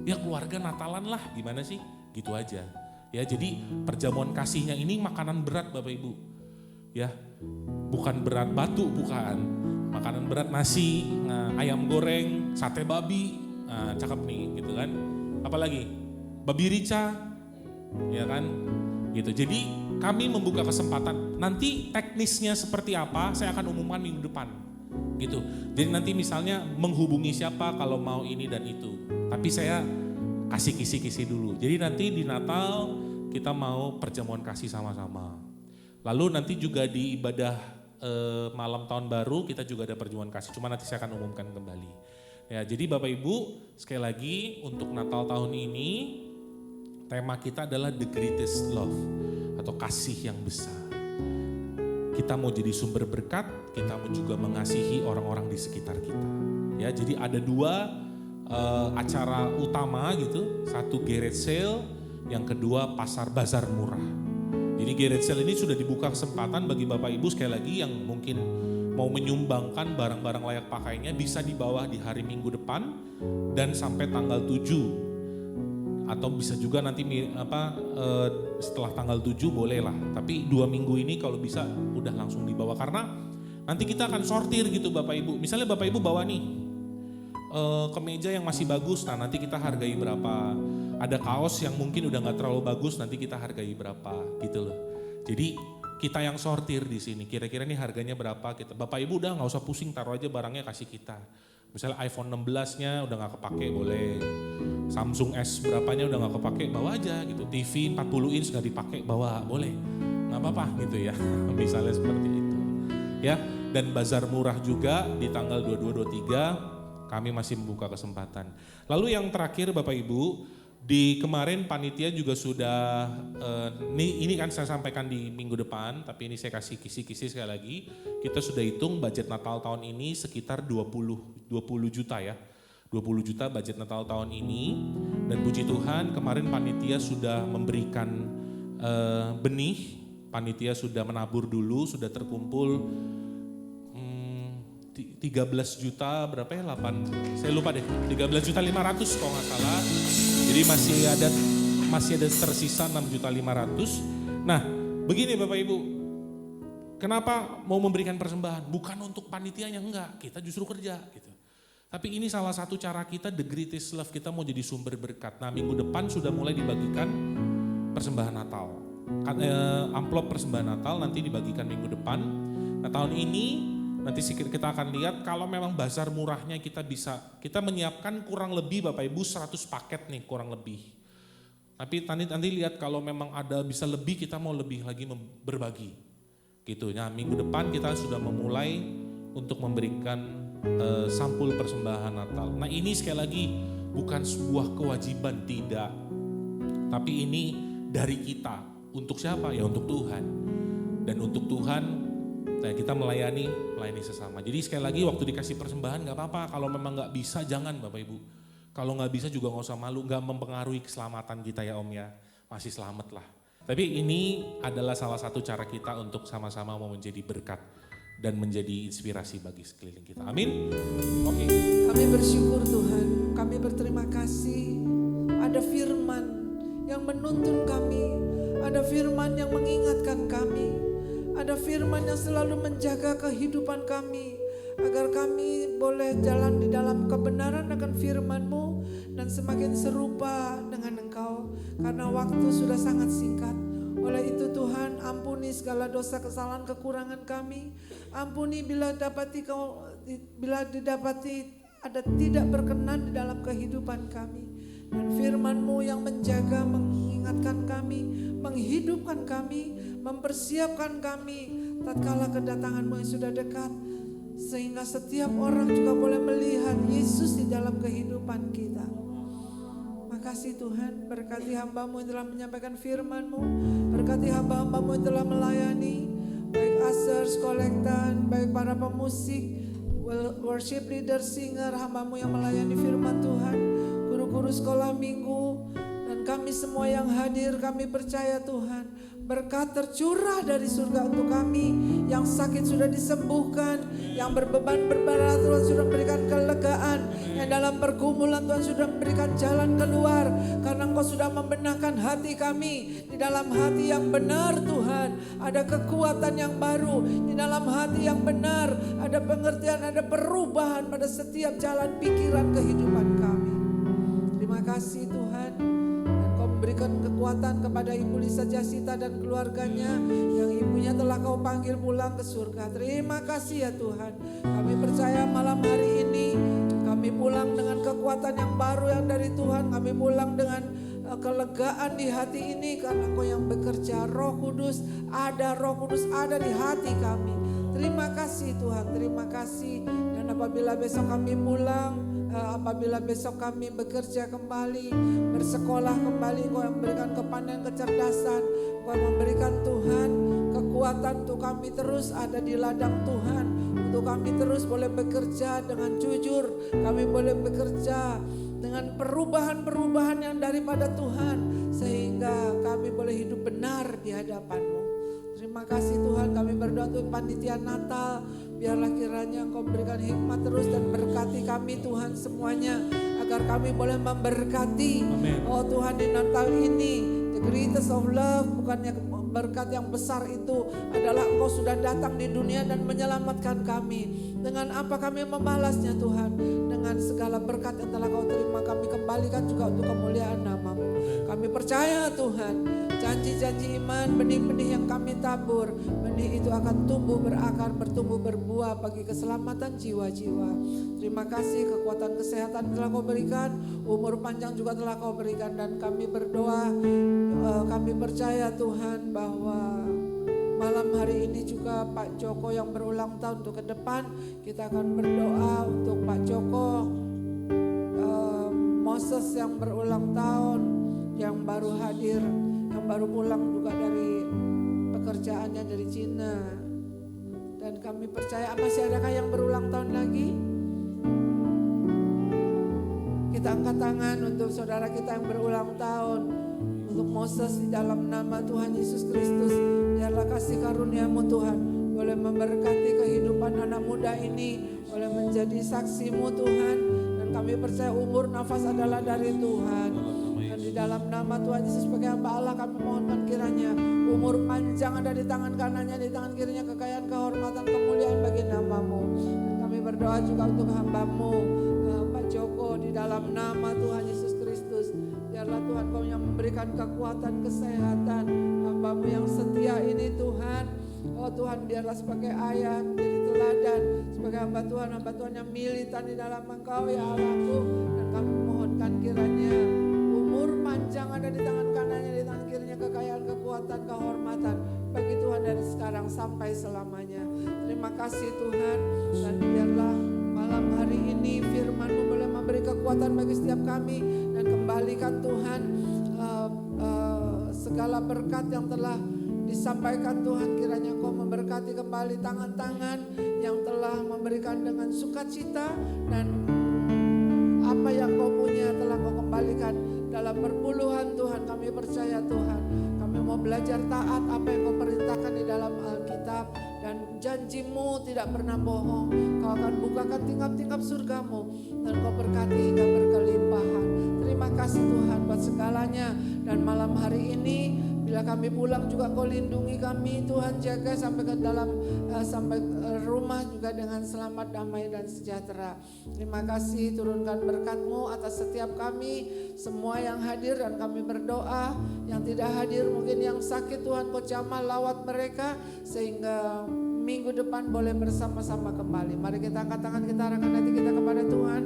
ya keluarga Natalan lah, gimana sih? Gitu aja. Ya jadi perjamuan kasihnya ini makanan berat Bapak Ibu. Ya, bukan berat batu, bukan. Makanan berat nasi, ayam goreng, sate babi, cakep nih gitu kan. Apalagi? Babi rica, ya kan, gitu. Jadi kami membuka kesempatan. Nanti teknisnya seperti apa, saya akan umumkan minggu depan, gitu. Jadi nanti misalnya menghubungi siapa kalau mau ini dan itu. Tapi saya kasih kisi-kisi dulu. Jadi nanti di Natal kita mau perjamuan kasih sama-sama. Lalu nanti juga di ibadah malam tahun baru kita juga ada perjamuan kasih. Cuma nanti saya akan umumkan kembali. Ya, jadi Bapak Ibu sekali lagi untuk Natal tahun ini tema kita adalah The Greatest Love atau kasih yang besar. Kita mau jadi sumber berkat, kita mau juga mengasihi orang-orang di sekitar kita. Ya, jadi ada 2 acara utama gitu, satu garage sale, yang kedua pasar bazar murah. Jadi garage sale ini sudah dibuka kesempatan bagi Bapak Ibu sekali lagi yang mungkin mau menyumbangkan barang-barang layak pakainya bisa di bawah di hari Minggu depan dan sampai tanggal 7. Atau bisa juga nanti setelah tanggal 7 boleh lah. Tapi 2 minggu ini kalau bisa udah langsung dibawa. Karena nanti kita akan sortir gitu Bapak Ibu. Misalnya Bapak Ibu bawa nih kemeja yang masih bagus, nah nanti kita hargai berapa. Ada kaos yang mungkin udah gak terlalu bagus, nanti kita hargai berapa gitu loh. Jadi kita yang sortir di sini. Kira-kira nih harganya berapa. Bapak Ibu udah gak usah pusing, taruh aja barangnya kasih kita. Misalnya iPhone 16-nya udah gak kepake boleh. Samsung S berapanya udah gak kepake bawa aja gitu. TV 40 inch gak dipakai bawa boleh. Gak apa-apa gitu ya. Misalnya seperti itu. Ya, dan bazar murah juga di tanggal 22-23 kami masih membuka kesempatan. Lalu yang terakhir Bapak Ibu, Di kemarin panitia juga sudah, ini kan saya sampaikan di minggu depan, tapi ini saya kasih kisi-kisi sekali lagi. Kita sudah hitung budget Natal tahun ini sekitar 20 juta ya. 20 juta budget Natal tahun ini. Dan puji Tuhan kemarin panitia sudah memberikan benih, panitia sudah menabur dulu, sudah terkumpul 13 juta berapa ya, 8, saya lupa deh, 13 juta 500 kalau nggak salah. Jadi masih ada tersisa 6 juta 500. Nah begini Bapak Ibu, kenapa mau memberikan persembahan? Bukan untuk panitianya, enggak, kita justru kerja gitu. Tapi ini salah satu cara kita, the greatest love, kita mau jadi sumber berkat. Nah minggu depan sudah mulai dibagikan persembahan Natal. Amplop persembahan Natal nanti dibagikan minggu depan. Nah tahun ini nanti kita akan lihat kalau memang bazar murahnya kita menyiapkan kurang lebih Bapak Ibu 100 paket nih kurang lebih. Tapi nanti lihat kalau memang ada bisa lebih, kita mau lebih lagi berbagi. Gitu. Nah, minggu depan kita sudah memulai untuk memberikan sampul persembahan Natal. Nah, ini sekali lagi bukan sebuah kewajiban, tidak. Tapi ini dari kita. Untuk siapa? Ya untuk Tuhan. Dan untuk Tuhan nah, kita melayani sesama. Jadi sekali lagi waktu dikasih persembahan gak apa-apa. Kalau memang gak bisa jangan Bapak Ibu. Kalau gak bisa juga gak usah malu. Gak mempengaruhi keselamatan kita ya Om ya. Masih selamat lah. Tapi ini adalah salah satu cara kita untuk sama-sama mau menjadi berkat. Dan menjadi inspirasi bagi sekeliling kita. Amin. Oke. Kami bersyukur Tuhan. Kami berterima kasih. Ada firman yang menuntun kami. Ada firman yang mengingatkan kami. Ada firman yang selalu menjaga kehidupan kami, agar kami boleh jalan di dalam kebenaran akan firman-Mu dan semakin serupa dengan Engkau, karena waktu sudah sangat singkat. Oleh itu Tuhan, ampuni segala dosa, kesalahan, kekurangan kami. Ampuni bila didapati ada tidak berkenan di dalam kehidupan kami. Dan firman-Mu yang menjaga, mengingatkan kami, menghidupkan kami, mempersiapkan kami tatkala kedatangan-Mu yang sudah dekat, sehingga setiap orang juga boleh melihat Yesus di dalam kehidupan kita. Makasih Tuhan, berkati hamba-Mu yang telah menyampaikan firman-Mu, berkati hamba-hamba-Mu yang telah melayani, baik ushers, kolektan, baik para pemusik, worship leader, singer, hamba-Mu yang melayani firman Tuhan, guru-guru sekolah minggu, dan kami semua yang hadir. Kami percaya Tuhan, berkat tercurah dari surga untuk kami. Yang sakit sudah disembuhkan, yang berbeban berberat Tuhan sudah memberikan kelegaan, yang dalam pergumulan Tuhan sudah memberikan jalan keluar, karena Engkau sudah membenahkan hati kami. Di dalam hati yang benar Tuhan ada kekuatan yang baru. Di dalam hati yang benar ada pengertian, ada perubahan pada setiap jalan pikiran kehidupan kami. Terima kasih Tuhan, dan Kau memberikan kekuatan kepada Ibu Lisa Jasita dan keluarganya yang ibunya telah Kau panggil pulang ke surga. Terima kasih ya Tuhan. Kami percaya malam hari ini kami pulang dengan kekuatan yang baru yang dari Tuhan. Kami pulang dengan kelegaan di hati ini karena Kau yang bekerja. Roh Kudus ada di hati kami. Terima kasih Tuhan, terima kasih. Dan apabila besok kami pulang, apabila besok kami bekerja kembali, bersekolah kembali, Kau yang memberikan kepandaian, kecerdasan, Kau yang memberikan Tuhan kekuatan untuk kami terus ada di ladang Tuhan, untuk kami terus boleh bekerja dengan jujur, kami boleh bekerja dengan perubahan-perubahan yang daripada Tuhan, sehingga kami boleh hidup benar di hadapan-Mu. Terima kasih Tuhan, kami berdoa untuk panitia Natal, biarlah kiranya Engkau memberikan hikmat terus dan berkati kami Tuhan semuanya, agar kami boleh memberkati. Amen. Oh Tuhan, di Natal ini the greatest of love, bukannya berkat yang besar itu adalah Engkau sudah datang di dunia dan menyelamatkan kami. Dengan apa kami membalasnya Tuhan? Dengan segala berkat yang telah Kau terima, kami kembalikan juga untuk kemuliaan nama-Mu. Kami percaya Tuhan, janji-janji iman, benih-benih yang kami tabur, benih itu akan tumbuh berakar, bertumbuh berbuah bagi keselamatan jiwa-jiwa. Terima kasih, kekuatan kesehatan telah Kau berikan, umur panjang juga telah Kau berikan, dan kami berdoa, kami percaya Tuhan bahwa malam hari ini juga Pak Joko yang berulang tahun untuk ke depan, kita akan berdoa untuk Pak Joko, Moses Moses yang berulang tahun, yang baru hadir, yang baru pulang juga dari pekerjaannya dari Cina. Dan kami percaya masih adakah yang berulang tahun lagi? Kita angkat tangan untuk saudara kita yang berulang tahun. Untuk Moses di dalam nama Tuhan Yesus Kristus. Biarlah kasih karunia-Mu Tuhan boleh memberkati kehidupan anak muda ini. Boleh menjadi saksi-Mu Tuhan. Dan kami percaya umur nafas adalah dari Tuhan. Dan di dalam nama Tuhan Yesus sebagai hamba Allah kami mohonkan kiranya umur panjang ada di tangan kanannya, di tangan kirinya kekayaan, kehormatan, kemuliaan bagi nama-Mu. Dan kami berdoa juga untuk hamba-Mu Pak Joko di dalam nama Tuhan Yesus Kristus. Biarlah Tuhan Kau yang memberikan kekuatan, kesehatan hamba-Mu yang setia ini Tuhan. Oh Tuhan, biarlah sebagai ayah menjadi teladan, sebagai hamba Tuhan yang militan di dalam Engkau ya Allahku. Dan kami mohonkan kiranya umur panjang ada di tangan kanannya, di tangan kirinya kekayaan, kekuatan, kehormatan bagi Tuhan dari sekarang sampai selamanya. Terima kasih Tuhan. Dan biarlah malam hari ini firman-Mu boleh memberi kekuatan bagi setiap kami. Dan kembalikan Tuhan segala berkat yang telah disampaikan Tuhan, kiranya Kau memberkati kembali tangan-tangan yang telah memberikan dengan sukacita, dan apa yang Kau punya telah Kau kembalikan dalam perpuluhan Tuhan. Kami percaya Tuhan, kami mau belajar taat apa yang Kau perintahkan di dalam Alkitab, dan janji-Mu tidak pernah bohong. Kau akan bukakan tingkap-tingkap surga-Mu dan Kau berkati hingga berkelimpahan. Terima kasih Tuhan buat segalanya. Dan malam hari ini bila kami pulang juga Kau lindungi kami Tuhan, jaga sampai ke dalam sampai rumah juga dengan selamat, damai dan sejahtera. Terima kasih, turunkan berkat-Mu atas setiap kami semua yang hadir, dan kami berdoa yang tidak hadir, mungkin yang sakit Tuhan Kau jamah lawat mereka sehingga minggu depan boleh bersama-sama kembali. Mari kita angkat tangan, kita arahkan hati kita kepada Tuhan.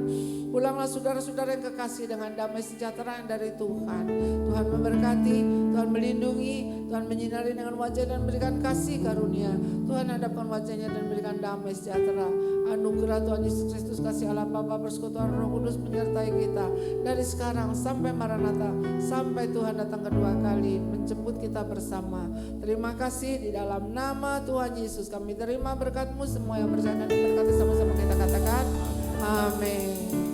Pulanglah saudara-saudara yang kekasih dengan damai sejahtera yang dari Tuhan. Tuhan memberkati, Tuhan melindungi, Tuhan menyinari dengan wajah dan berikan kasih karunia. Tuhan hadapkan wajahnya dan berikan damai sejahtera. Anugerah Tuhan Yesus Kristus, kasih Allah Bapa, persekutuan Roh Kudus menyertai kita dari sekarang sampai Maranatha, sampai Tuhan datang kedua kali menjemput kita bersama. Terima kasih di dalam nama Tuhan Yesus kami terima berkat-Mu. Semua yang percaya dan berkati sama-sama kita katakan amin.